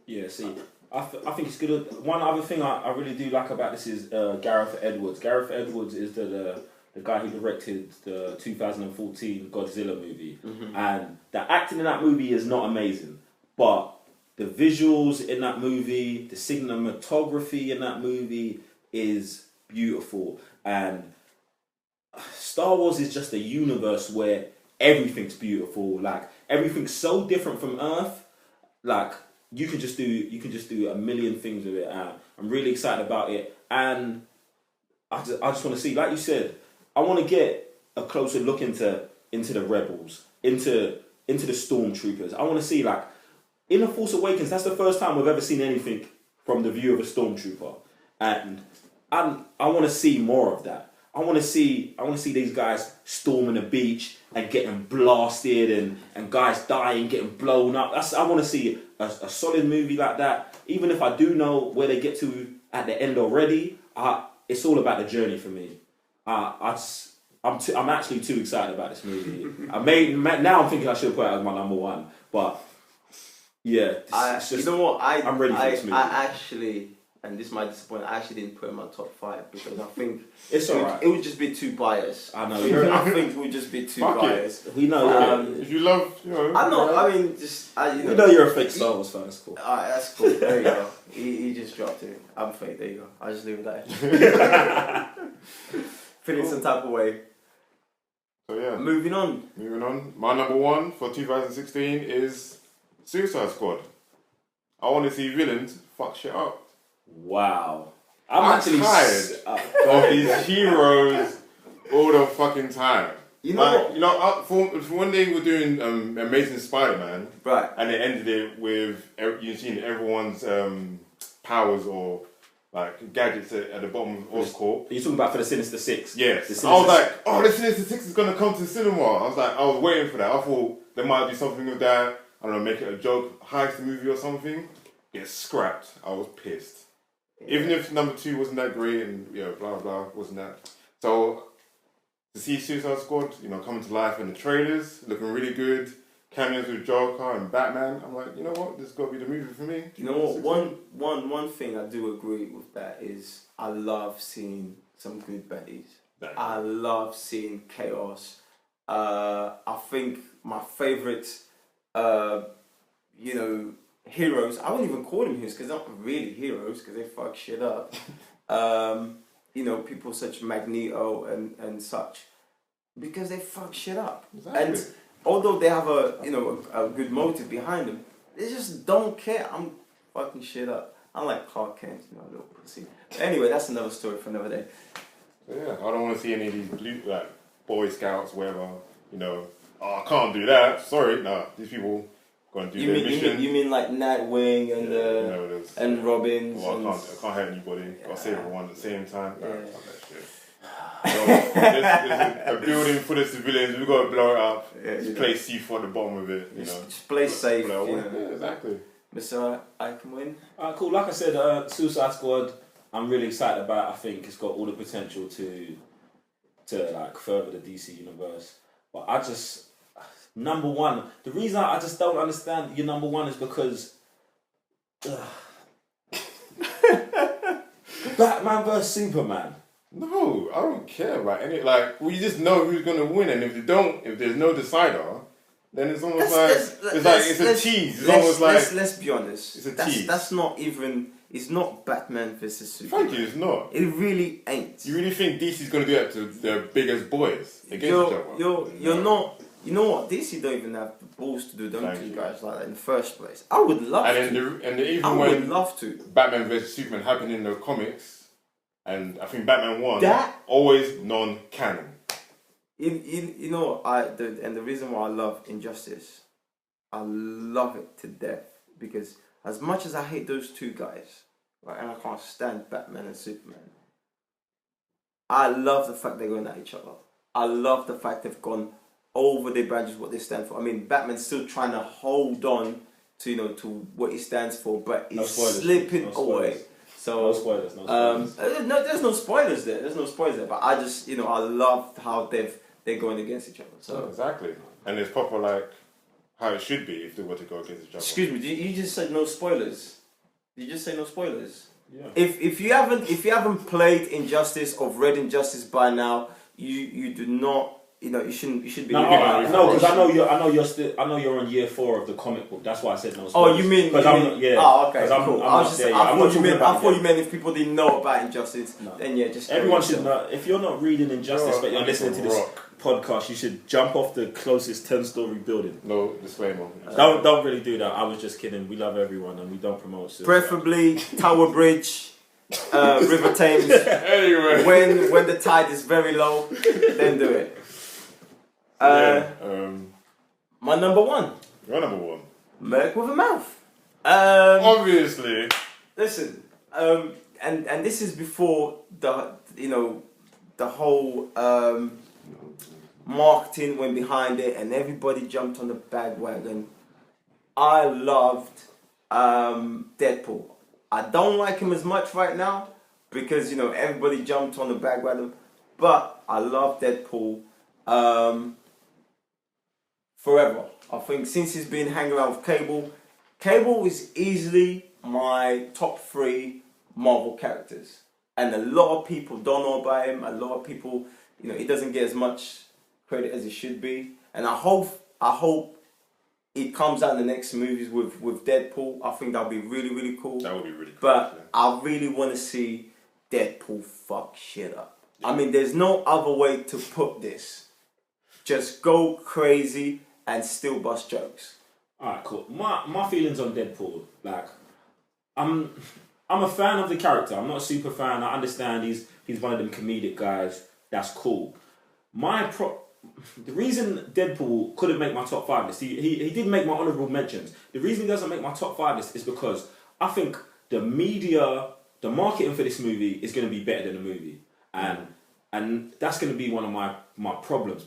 Yeah, see, I think it's good. One other thing I really do like about this is Gareth Edwards. Gareth Edwards is the guy who directed the 2014 Godzilla movie. Mm-hmm. And the acting in that movie is not amazing, but the visuals in that movie, the cinematography in that movie is beautiful. And Star Wars is just a universe where everything's beautiful. Like, everything's so different from Earth. Like, you can just do a million things with it. And I'm really excited about it. And I just want to see, like you said, I want to get a closer look into the rebels, into the stormtroopers. I want to see, like, in The Force Awakens, that's the first time we've ever seen anything from the view of a stormtrooper, and I want to see more of that. I want to see these guys storming a beach and getting blasted, and guys dying, getting blown up. I want to see a solid movie like that. Even if I do know where they get to at the end already, I it's all about the journey for me. I'm actually too excited about this movie. Now I'm thinking I should put it as my number one, but yeah, you know what? I'm ready for this movie. I actually, and this might disappoint, I actually didn't put it in my top 5 because I think it's alright. It would just be too biased. I know. I think it would just be too biased. We know. If you love, you know. I'm not. I mean, just you know you're a fake Star Wars fan. That's cool. Alright, that's cool. There you go. He just dropped it. I'm fake. There you go. I'll just leave it there. Feeling some type of way. So yeah. Moving on. My number one for 2016 is Suicide Squad. I want to see villains fuck shit up. Wow. I'm actually tired of these heroes all the fucking time. You know, for when they were doing Amazing Spider-Man, right, and they ended it with you've seen everyone's powers or like gadgets at the bottom of Oscorp. Are you talking about for the Sinister Six? Yes. I was like, oh, the Sinister Six is gonna come to the cinema. I was waiting for that. I thought there might be something with that. I don't know, make it a joke, heist movie or something. Get scrapped. I was pissed. Yeah. Even if number 2 wasn't that great and blah blah wasn't that. So to see Suicide Squad, coming to life in the trailers, looking really good, cameos with Joker and Batman, I'm like, you know what, this has got to be the movie for me. You know what? One thing I do agree with that is I love seeing some good baddies. Exactly. I love seeing chaos. I think my favourite, heroes, I wouldn't even call them heroes because they're not really heroes because they fuck shit up. People such Magneto and such, because they fuck shit up. Exactly. And although they have a good motive behind them, they just don't care. I'm fucking shit up. I'm like Clark Kent, a little pussy. But anyway, that's another story for another day. Yeah, I don't want to see any of these Boy Scouts, whatever. Oh, I can't do that. Sorry, nah. These people going to do their mission. You mean like Nightwing and Robin? Well, I can't hurt anybody. I'll save everyone at the same time. Yeah. Fuck that shit. So, there's a building for the civilians. We've got to blow it up. Yeah, just play C4 at the bottom of it. Just play safe. Yeah, exactly. Mr. ICanWin. Cool. Like I said, Suicide Squad, I'm really excited about. I think it's got all the potential to further the DC universe. But I just number one. The reason I just don't understand your number one is because Batman vs Superman. No, I don't care about any. We just know who's gonna win, and if there's no decider, then it's almost it's a tease. It's almost like let's be honest. It's a tease. That's not even. It's not Batman versus Superman. Thank you. It's not. It really ain't. You really think DC's gonna do that to their biggest boys against each other? You're not. You know what? DC don't even have the balls to do them two guys like that in the first place. I would love to. I would love to. Batman vs Superman happened in the comics, and I think Batman won. That always non-canon. You know, the reason why I love Injustice, I love it to death because as much as I hate those two guys, right, and I can't stand Batman and Superman, I love the fact they're going at each other. I love the fact they've gone over their badges, what they stand for. I mean, Batman's still trying to hold on to to what he stands for, but he's slipping away. So no spoilers. There's no spoilers there. There's no spoilers there. But I just I love how they're going against each other. So exactly, and it's proper how it should be if they were to go against each other. Excuse me, you just said no spoilers. Did you just say no spoilers? Yeah. If you haven't played Injustice or read Injustice by now, you do not. You should be. No, because I know you're on year 4 of the comic book. That's why I said no spoilers. Oh, you mean? Yeah. Oh, okay. Cool. I thought you meant if people didn't know about Injustice, then yeah, just everyone should know. If you're not reading Injustice, but you're listening to this podcast, you should jump off the closest 10-story building. No disclaimer. Don't really do that. I was just kidding. We love everyone and we don't promote suicide. Preferably Tower Bridge, River Thames. Anyway, when the tide is very low, then do it. My number one. Your number one. Merc with a mouth. Obviously. Listen, and this is before the whole marketing went behind it and everybody jumped on the bandwagon. I loved Deadpool. I don't like him as much right now, because everybody jumped on the bandwagon. But I love Deadpool forever. I think since he's been hanging around with Cable is easily my top 3 Marvel characters, and a lot of people don't know about him. A lot of people, he doesn't get as much credit as he should be. And I hope it comes out in the next movies with Deadpool. I think that'll be really, really cool. That would be really cool. But I really want to see Deadpool fuck shit up. I mean, there's no other way to put this. Just go crazy and still bust jokes. Alright, cool. My feelings on Deadpool, like, I'm a fan of the character. I'm not a super fan. I understand he's one of them comedic guys. That's cool. The reason Deadpool couldn't make my top 5 list, he did make my honourable mentions. The reason he doesn't make my top 5 list is because I think the marketing for this movie is going to be better than the movie, and that's going to be one of my problems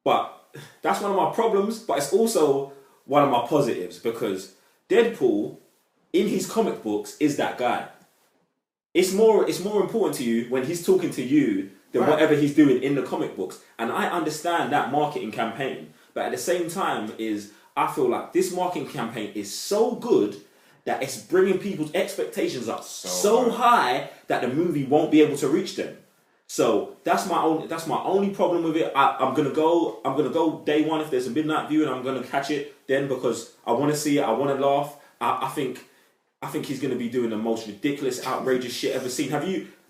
but that's one of my problems. But it's also one of my positives, because Deadpool in his comic books is that guy. It's more important to you when he's talking to you than whatever he's doing in the comic books. And I understand that marketing campaign. But at the same time I feel like this marketing campaign is so good that it's bringing people's expectations up so high that the movie won't be able to reach them. So that's my only problem with it. I'm gonna go day one. If there's a midnight viewing, I'm gonna catch it then, because I want to see it. I want to laugh. I think he's gonna be doing the most ridiculous, outrageous shit ever seen.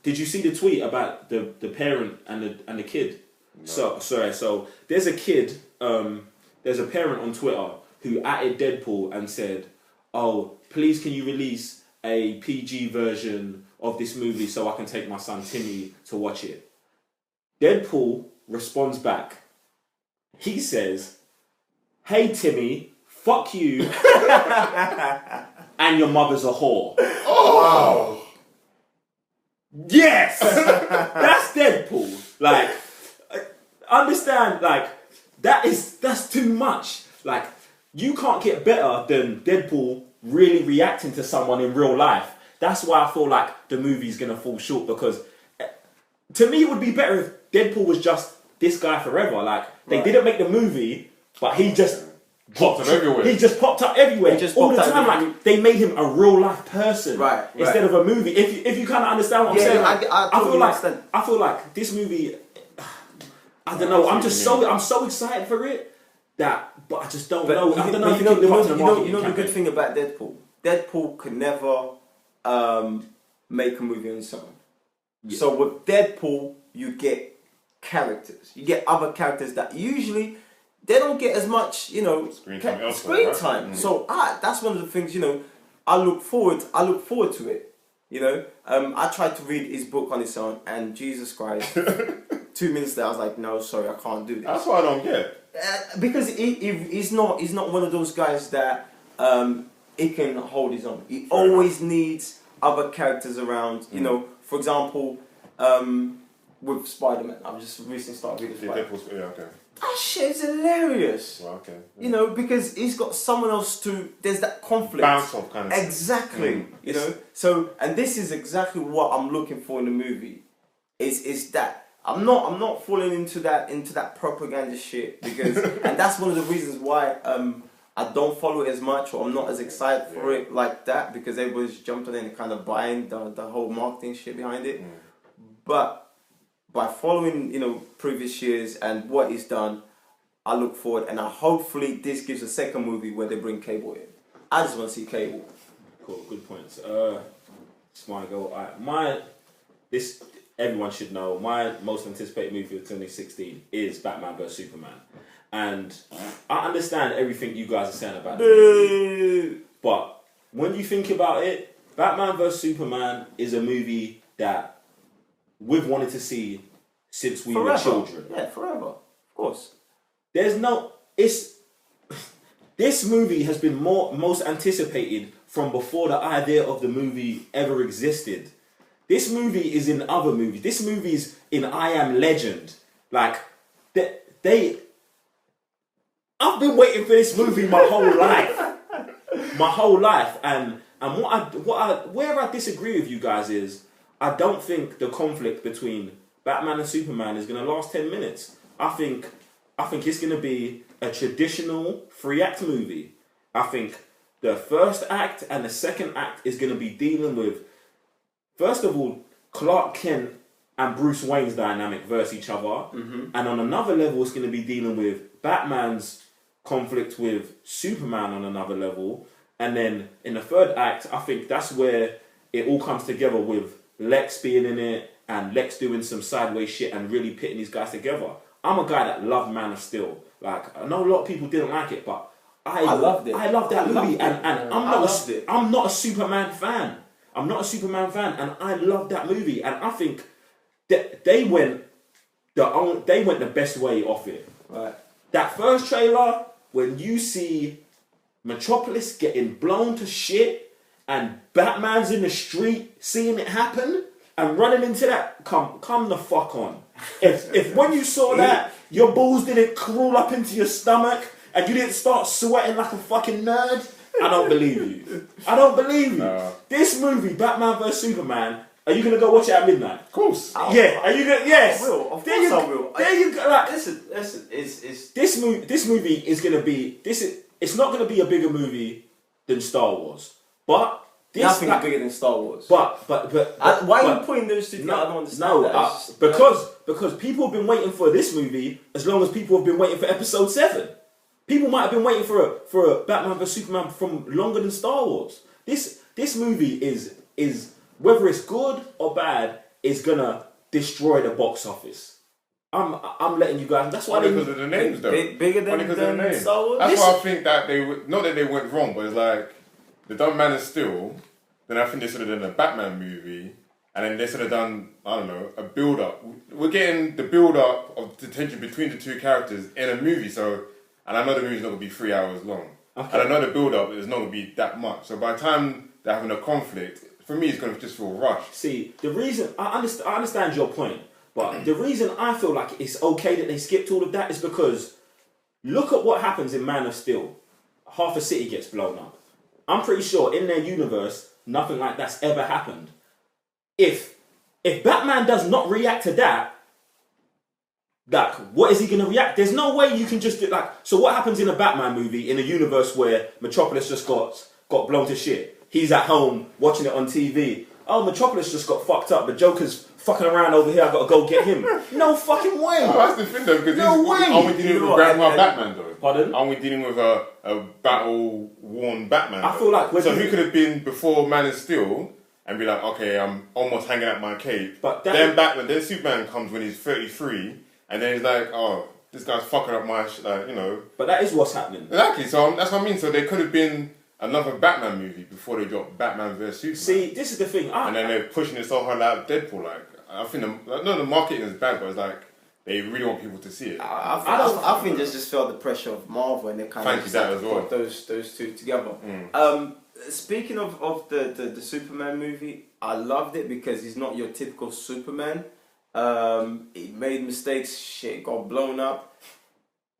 Did you see the tweet about the parent and the kid? No. So there's a kid, there's a parent on Twitter who added Deadpool and said, "Oh, please can you release a PG version of this movie so I can take my son Timmy to watch it?" Deadpool responds back. He says, "Hey Timmy, fuck you, and your mother's a whore." Oh! Yes! That's Deadpool. Like, understand, like, that's too much. Like, you can't get better than Deadpool really reacting to someone in real life. That's why I feel like the movie's gonna fall short, because to me it would be better if Deadpool was just this guy forever. Like, they didn't make the movie, but he just popped up everywhere. He just popped up everywhere all the time. Like, they made him a real life person instead of a movie. If you kind of understand what I'm saying, I feel like this movie. I don't know. I'm so excited for it but I just don't know. I don't know if the good thing about Deadpool. Deadpool could never make a movie on its own. Yeah. So with Deadpool, you get characters. You get other characters that usually they don't get as much, screen time. Mm. So that's one of the things, I look forward to it. I tried to read his book on its own, and Jesus Christ, 2 minutes there, I was like, no, sorry, I can't do this. That's what I don't get. Because he's not one of those guys that he can hold his own. He always needs other characters around. For example, with Spider-Man, I've just recently started reading Spider-Man. Yeah, okay. That shit is hilarious. Well, okay. Yeah. Because he's got someone else to. There's that conflict. Bounce off kind of. Exactly. So, and this is exactly what I'm looking for in the movie. Is that I'm not falling into that propaganda shit, because and that's one of the reasons why I don't follow it as much, or I'm not as excited for it like that, because everybody's jumped on it and kind of buying the whole marketing shit behind it. But by following, previous years and what he's done, I look forward, and hopefully this gives a second movie where they bring Cable in. I just want to see Cable. Cool, good points. Smart go. This everyone should know. My most anticipated movie of 2016 is Batman vs Superman, and I understand everything you guys are saying about the movie, but when you think about it, Batman vs Superman is a movie that we've wanted to see since we were children. Yeah, forever. Of course. This movie has been most anticipated from before the idea of the movie ever existed. This movie is in other movies. This movie is in I Am Legend. Like, I've been waiting for this movie my whole life. And where I disagree with you guys is, I don't think the conflict between Batman and Superman is going to last 10 minutes. I think it's going to be a traditional 3-act movie. I think the first act and the second act is going to be dealing with, first of all, Clark Kent and Bruce Wayne's dynamic versus each other. Mm-hmm. And on another level, it's going to be dealing with Batman's conflict with Superman on another level. And then in the third act, I think that's where it all comes together with Lex being in it and Lex doing some sideways shit and really pitting these guys together. I'm a guy that loved Man of Steel. Like, I know a lot of people didn't like it, but I loved it. I loved that movie. And I'm not a Superman fan. I'm not a Superman fan, and I love that movie. And I think that they went the best way off it. Right. That first trailer, when you see Metropolis getting blown to shit, and Batman's in the street seeing it happen and running into that, come the fuck on. If when you saw that, your balls didn't crawl up into your stomach and you didn't start sweating like a fucking nerd, I don't believe you. I don't believe you. No. This movie, Batman vs Superman, are you gonna go watch it at midnight? Of course. Yeah. Are you gonna? Yes. I will. Of course I will. There you go. Like, listen. It's this movie is gonna be It's not gonna be a bigger movie than Star Wars, but nothing bigger than Star Wars. But why are you putting those two together? I don't understand that. Because people have been waiting for this movie as long as people have been waiting for Episode 7. People might have been waiting for a Batman vs Superman from longer than Star Wars. This movie is whether it's good or bad, is gonna destroy the box office. I'm letting you guys. That's why because of the names, though. Bigger than Star Wars. That's why I think that not that they went wrong, but it's like they done Man of Steel. Then I think they should have done a Batman movie, and then they should have done, I don't know, a build up. We're getting the build up of the tension between the two characters in a movie, so. And I know the movie's not going to be 3 hours long. Okay. And I know the build-up is not going to be that much. So by the time they're having a conflict, for me, it's going to just feel rushed. See, the reason... I understand your point. But the reason I feel like it's okay that they skipped all of that is because look at what happens in Man of Steel. Half a city gets blown up. I'm pretty sure in their universe, nothing like that's ever happened. If Batman does not react to that, like, what is he going to react? There's no way you can just do, like... So what happens in a Batman movie in a universe where Metropolis just got blown to shit? He's at home watching it on TV. Oh, Metropolis just got fucked up. The Joker's fucking around over here. I got to go get him. No fucking way. Oh, that's the thing, though, because aren't we dealing with Grandma Batman, though? Pardon? Aren't we dealing with a battle-worn Batman? I feel like... So who could have been before Man of Steel and be like, okay, I'm almost hanging out my cape. But then Superman comes when he's 33... And then he's like, oh, this guy's fucking up my like, you know. But that is what's happening. Exactly, so that's what I mean. So there could have been another Batman movie before they dropped Batman vs Superman. See, this is the thing. And then they're pushing it so hard like Deadpool. Like, I think, the marketing is bad, but it's like, they really want people to see it. I think they just felt the pressure of Marvel and they kind of put those two together. Speaking of the Superman movie, I loved it because he's not your typical Superman. He made mistakes, shit got blown up.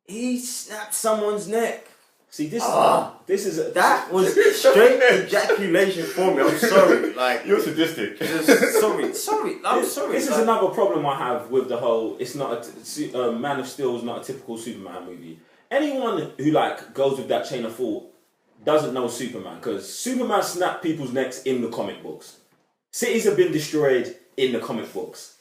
He snapped someone's neck. See, that was straight ejaculation for me. I'm sorry, like you're sadistic. Sorry. I'm sorry. This is another problem I have with the whole. It's not Man of Steel is not a typical Superman movie. Anyone who like goes with that chain of thought doesn't know Superman because Superman snapped people's necks in the comic books. Cities have been destroyed in the comic books.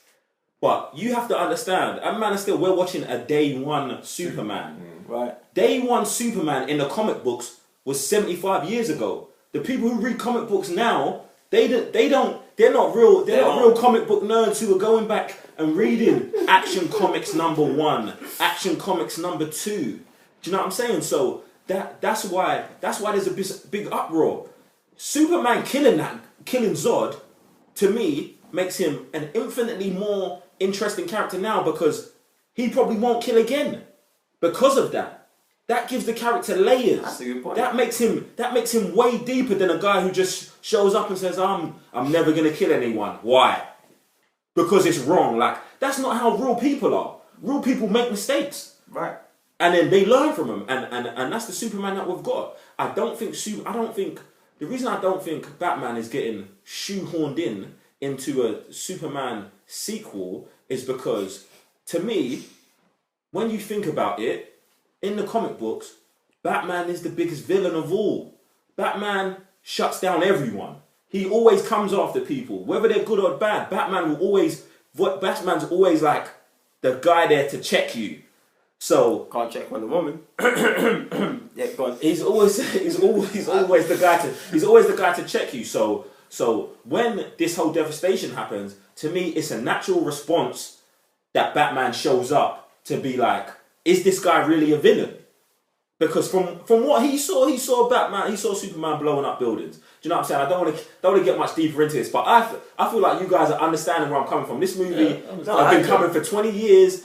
But you have to understand, at Man of Steel, we're watching a day one Superman. Right. Day one Superman in the comic books was 75 years ago. The people who read comic books now, they're not real comic book nerds who are going back and reading Action Comics #1, Action Comics #2. Do you know what I'm saying? So that's why there's a big uproar. Superman killing Zod, to me, makes him an infinitely more interesting character now because he probably won't kill again. Because of that. That gives the character layers. That's a good point. That makes him way deeper than a guy who just shows up and says, I'm never gonna kill anyone. Why? Because it's wrong. Like, that's not how real people are. Real people make mistakes. Right. And then they learn from them. And that's the Superman that we've got. The reason I don't think Batman is getting shoehorned in into a Superman sequel is because, to me, when you think about it, in the comic books, Batman is the biggest villain of all. Batman shuts down everyone. He always comes after people, whether they're good or bad. Batman's always like the guy there to check you. So Can't check Wonder Woman. Yeah, go on. he's always the guy to check you. So when this whole devastation happens, to me, it's a natural response that Batman shows up to be like, is this guy really a villain? Because from what he saw Batman, he saw Superman blowing up buildings. Do you know what I'm saying? I don't want to get much deeper into this, but I feel like you guys are understanding where I'm coming from. This movie, I've been coming for 20 years.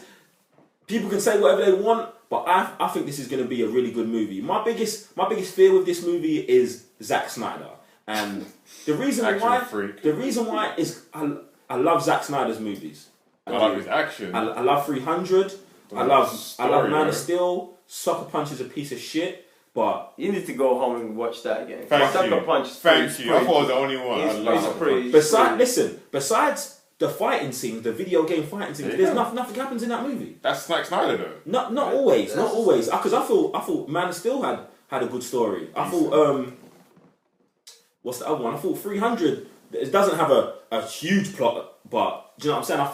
People can say whatever they want, but I think this is going to be a really good movie. My biggest fear with this movie is Zack Snyder, and the reason why is I love Zack Snyder's movies. I love his action. I love 300. I love Man of Steel. Sucker Punch is a piece of shit, but You need to go home and watch that again. Thank Sucker you. Punch. Thank you. I thought I was the only one. I love It's Sucker pretty. Punch. besides the fighting scenes, the video game fighting scenes, there's nothing happens in that movie. That's Zack Snyder though. Not always, because I thought Man of Steel had a good story. I thought what's the other one? I thought 300. It doesn't have a huge plot, but do you know what I'm saying? I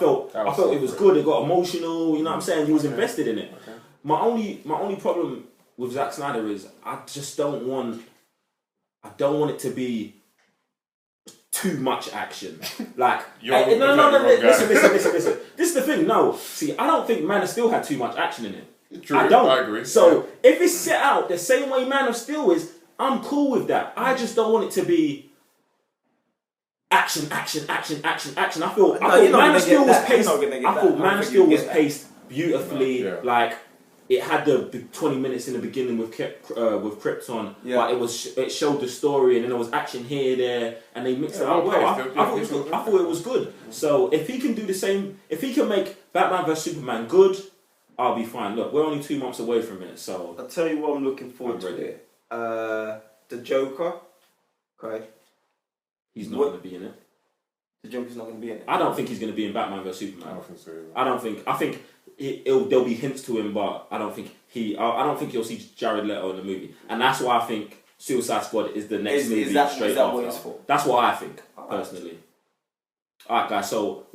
felt it was good. It got emotional. You know what I'm saying? You was invested in it. Okay. My only problem with Zack Snyder is I just don't want it to be too much action. Like no, listen. This is the thing. No, see, I don't think Man of Steel had too much action in it. True, I don't. I agree. So if it's set out the same way Man of Steel is, I'm cool with that. I just don't want it to be action. I thought Man of Steel was paced. I thought Man of Steel was paced beautifully. Yeah. Like it had the 20 minutes in the beginning with Krypton, but it showed the story, and then there was action here, there, and they mixed it up well. I thought it was good. So if he can do the same, if he can make Batman vs Superman good, I'll be fine. Look, we're only 2 months away from it, so I'll tell you what I'm looking forward I'm to. ready. The Joker. Okay. he's not going to be in it. The Joker's not going to be in it. I don't think he's going to be in Batman vs I Superman. don't think so. I think there'll be hints to him, but I don't think you'll see Jared Leto in the movie, and that's why I think Suicide Squad is the next movie straight after. What it's for? That's what I think personally. Alright, guys. So,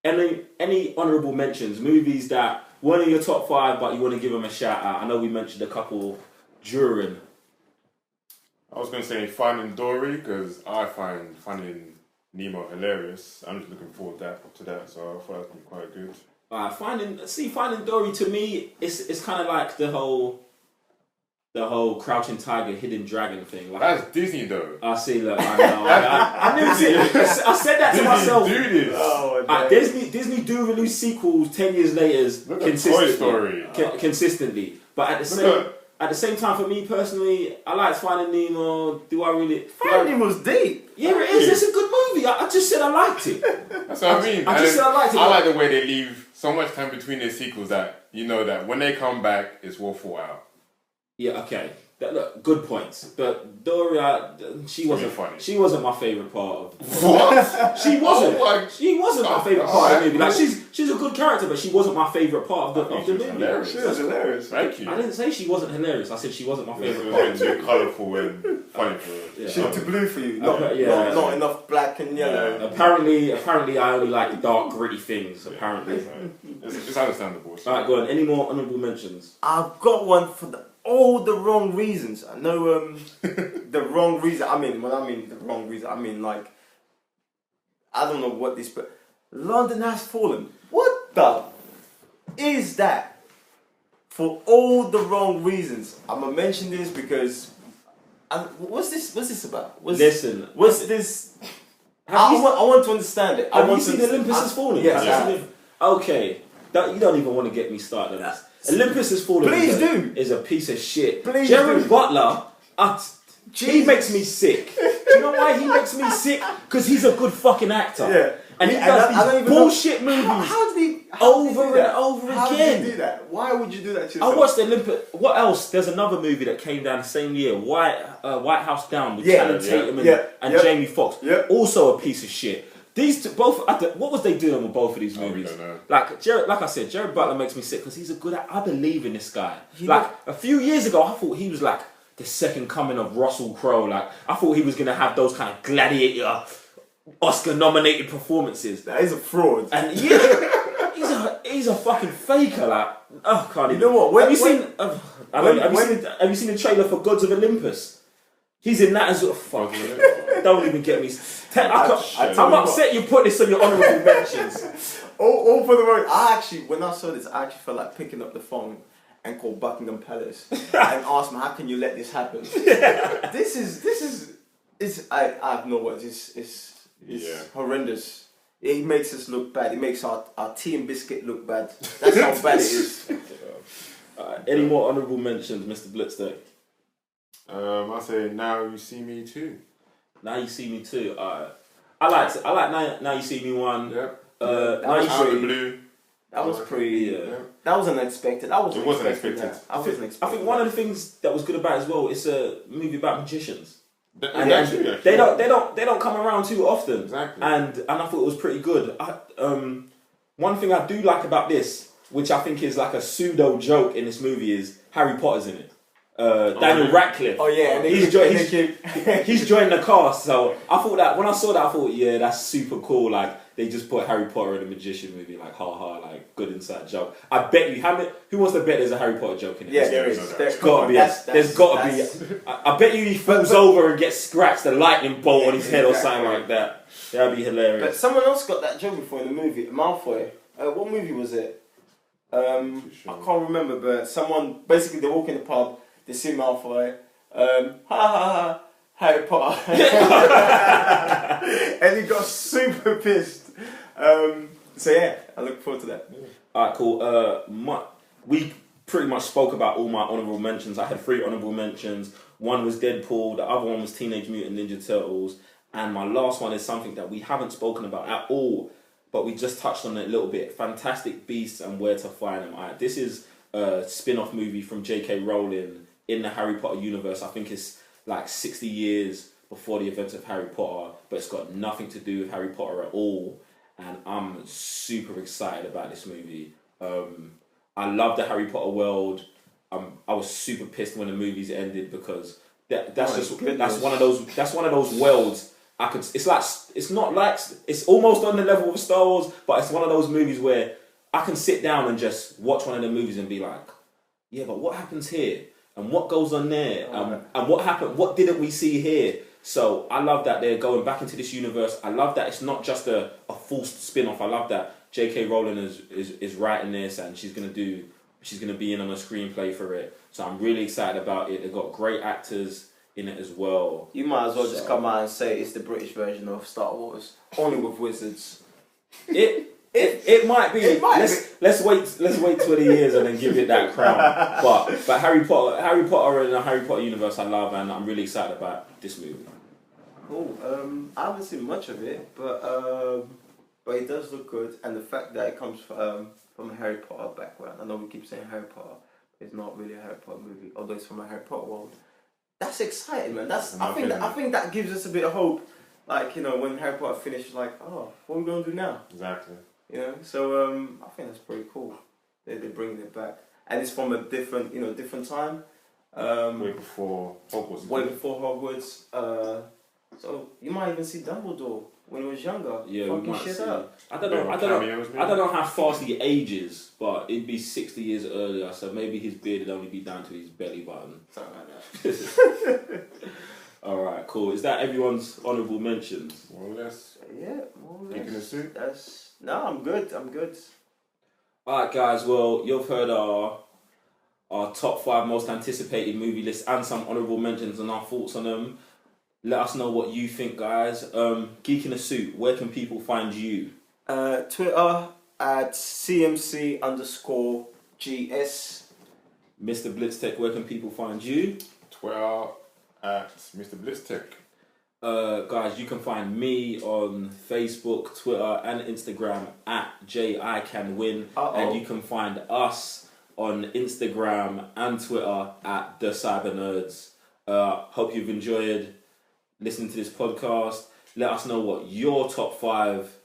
any honourable mentions, movies that weren't in your top 5, but you want to give them a shout out? I know we mentioned a couple during. I was going to say Finding Dory because I find Finding Nemo hilarious. I'm just looking forward to that, so I thought that would be quite good. Finding Dory to me, it's kind of like the whole Crouching Tiger, Hidden Dragon thing. Like, That's Disney though. I see. Look, I know. I knew it. I said that to myself. Do this. Oh, Disney do release sequels 10 years later Look at Toy Story. Consistently, but at the same time, for me personally, I like Finding Nemo. Do I really? Finding Nemo's deep. Yeah, it is. It's a good movie. I just said I liked it. That's what I mean. I just said I liked it. I like the way they leave so much time between their sequels that you know that when they come back, it's well thought out. Yeah, okay. Look, good points. But Doria, she wasn't funny. She wasn't my favourite part of. What? She wasn't. She wasn't my favourite part of the movie. Like cool. she's a good character, but she wasn't my favourite part of the movie. Hilarious. She was hilarious. Thank you. I didn't say she wasn't hilarious. I said she wasn't my It favourite was a part. bit too colourful and funny for her. Yeah. She's too blue for you. Not Enough black and yellow. Apparently, I only like the dark, gritty things. Apparently. It's understandable. All right, go on. Any more honourable mentions? I've got one for all the wrong reasons. I know the wrong reason. When I mean the wrong reason, I mean like I don't know what this, but London Has Fallen. What the is that? For all the wrong reasons. I'm gonna mention this because what's this about? Listen. What's this? I want to understand it. Have you seen Olympus Has Fallen? Yes. Have you seen it? Okay. You don't even want to get me started on this. Olympus Has Fallen is a piece of shit. Jerry Butler, he makes me sick. Do you know why he makes me sick? Because he's a good fucking actor. Yeah. And he does these bullshit movies How did he over and over How again. did you do that? Why would you do that to yourself? I watched Olympus. What else? There's another movie that came down the same year, White House Down with Channing Tatum and Jamie Foxx. Yeah. Also a piece of shit. These two, both. What was they doing with both of these movies? don't know. Like Jared Butler makes me sick because he's a good. I believe in this guy. You like know- a few years ago, I thought he was like the second coming of Russell Crowe. Like I thought he was gonna have those kind of gladiator, Oscar-nominated performances. That is a fraud. And yeah, he's a fucking faker. Like oh, can't even. know what? Have you seen the trailer for Gods of Olympus? He's in that as well. Fuck. Don't even get me. I'm upset you put this on your honourable mentions. All for the road. When I saw this, I actually felt like picking up the phone and call Buckingham Palace and ask them, how can you let this happen? This is. I have no words. It's horrendous. It makes us look bad. It makes our tea and biscuit look bad. That's how bad it is. Any more honourable mentions, Mr. Blitztek? I say Now You See Me Too. Now You See Me Too. I like Now You See Me one. Yep. Now You Out of See the Blue. That was pretty. Yeah. That was unexpected. It wasn't expected. I wasn't expecting. I think one of the things that was good about it as well, it's a movie about magicians. And Actually, they don't come around too often. Exactly. And I thought it was pretty good. One thing I do like about this, which I think is like a pseudo joke in this movie, is Harry Potter's in it. Daniel Radcliffe. Oh yeah, and he's joined the cast. So I thought that when I saw that, I thought, yeah, that's super cool. Like they just put Harry Potter in a magician movie, like like good inside joke. I bet you, who wants to bet there's a Harry Potter joke in it? Yeah, there is. There's got to be. There's got to be. I bet you he falls over and gets scratched, a lightning bolt on his head or something like that. That'd be hilarious. But someone else got that joke before in the movie, Malfoy. What movie was it? I can't remember, but someone basically they walk in the pub. They see Malfoy, ha ha ha, Harry Potter, and he got super pissed. So yeah, I look forward to that. Alright, cool. We pretty much spoke about all my honourable mentions. I had 3 honourable mentions. One was Deadpool, the other one was Teenage Mutant Ninja Turtles, and my last one is something that we haven't spoken about at all, but we just touched on it a little bit. Fantastic Beasts and Where to Find Them. Alright, this is a spin-off movie from J.K. Rowling in the Harry Potter universe. I think it's like 60 years before the events of Harry Potter, but it's got nothing to do with Harry Potter at all. And I'm super excited about this movie. I love the Harry Potter world. I was super pissed when the movies ended because that's one of those worlds. It's almost on the level of Star Wars, but it's one of those movies where I can sit down and just watch one of the movies and be like, yeah, but what happens here? And what goes on there? And what happened? What didn't we see here? So I love that they're going back into this universe. I love that it's not just a forced spin-off. I love that J.K. Rowling is writing this and she's gonna be in on a screenplay for it. So I'm really excited about it. They've got great actors in it as well. You might as well just come out and say it's the British version of Star Wars, only with wizards. It might be. Let's wait 20 years and then give it that crown. But Harry Potter and the Harry Potter universe I love, and I'm really excited about this movie. Cool. I haven't seen much of it, but it does look good, and the fact that it comes from a Harry Potter background. I know we keep saying Harry Potter, but it's not really a Harry Potter movie, although it's from a Harry Potter world. That's exciting, man. I think that gives us a bit of hope. Like, you know, when Harry Potter finishes, like, oh, what are we gonna do now? Exactly. You know, so I think that's pretty cool. They're bringing it back, and it's from a different time. Way before Hogwarts. Way before Hogwarts. So you might even see Dumbledore when he was younger. Yeah, we might see. I don't Cameos, know how fast he ages, but it'd be 60 years earlier. So maybe his beard would only be down to his belly button. Something like that. All right, cool. Is that everyone's honourable mentions? More or less. Yeah, more or less. Picking a suit. No, I'm good. All right, guys. Well, you've heard our top 5 most anticipated movie list and some honourable mentions and our thoughts on them. Let us know what you think, guys. Geek in a Suit, where can people find you? Twitter at CMC_GS. Mr. Blitztek, where can people find you? Twitter at Mr. Blitztek. Guys, you can find me on Facebook, Twitter, and Instagram at ICanWin. And you can find us on Instagram and Twitter at the Cyber Nerds. Hope you've enjoyed listening to this podcast. Let us know what your top 5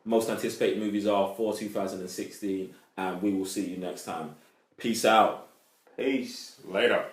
most anticipated movies are for 2016, and we will see you next time. Peace out. Peace. Later.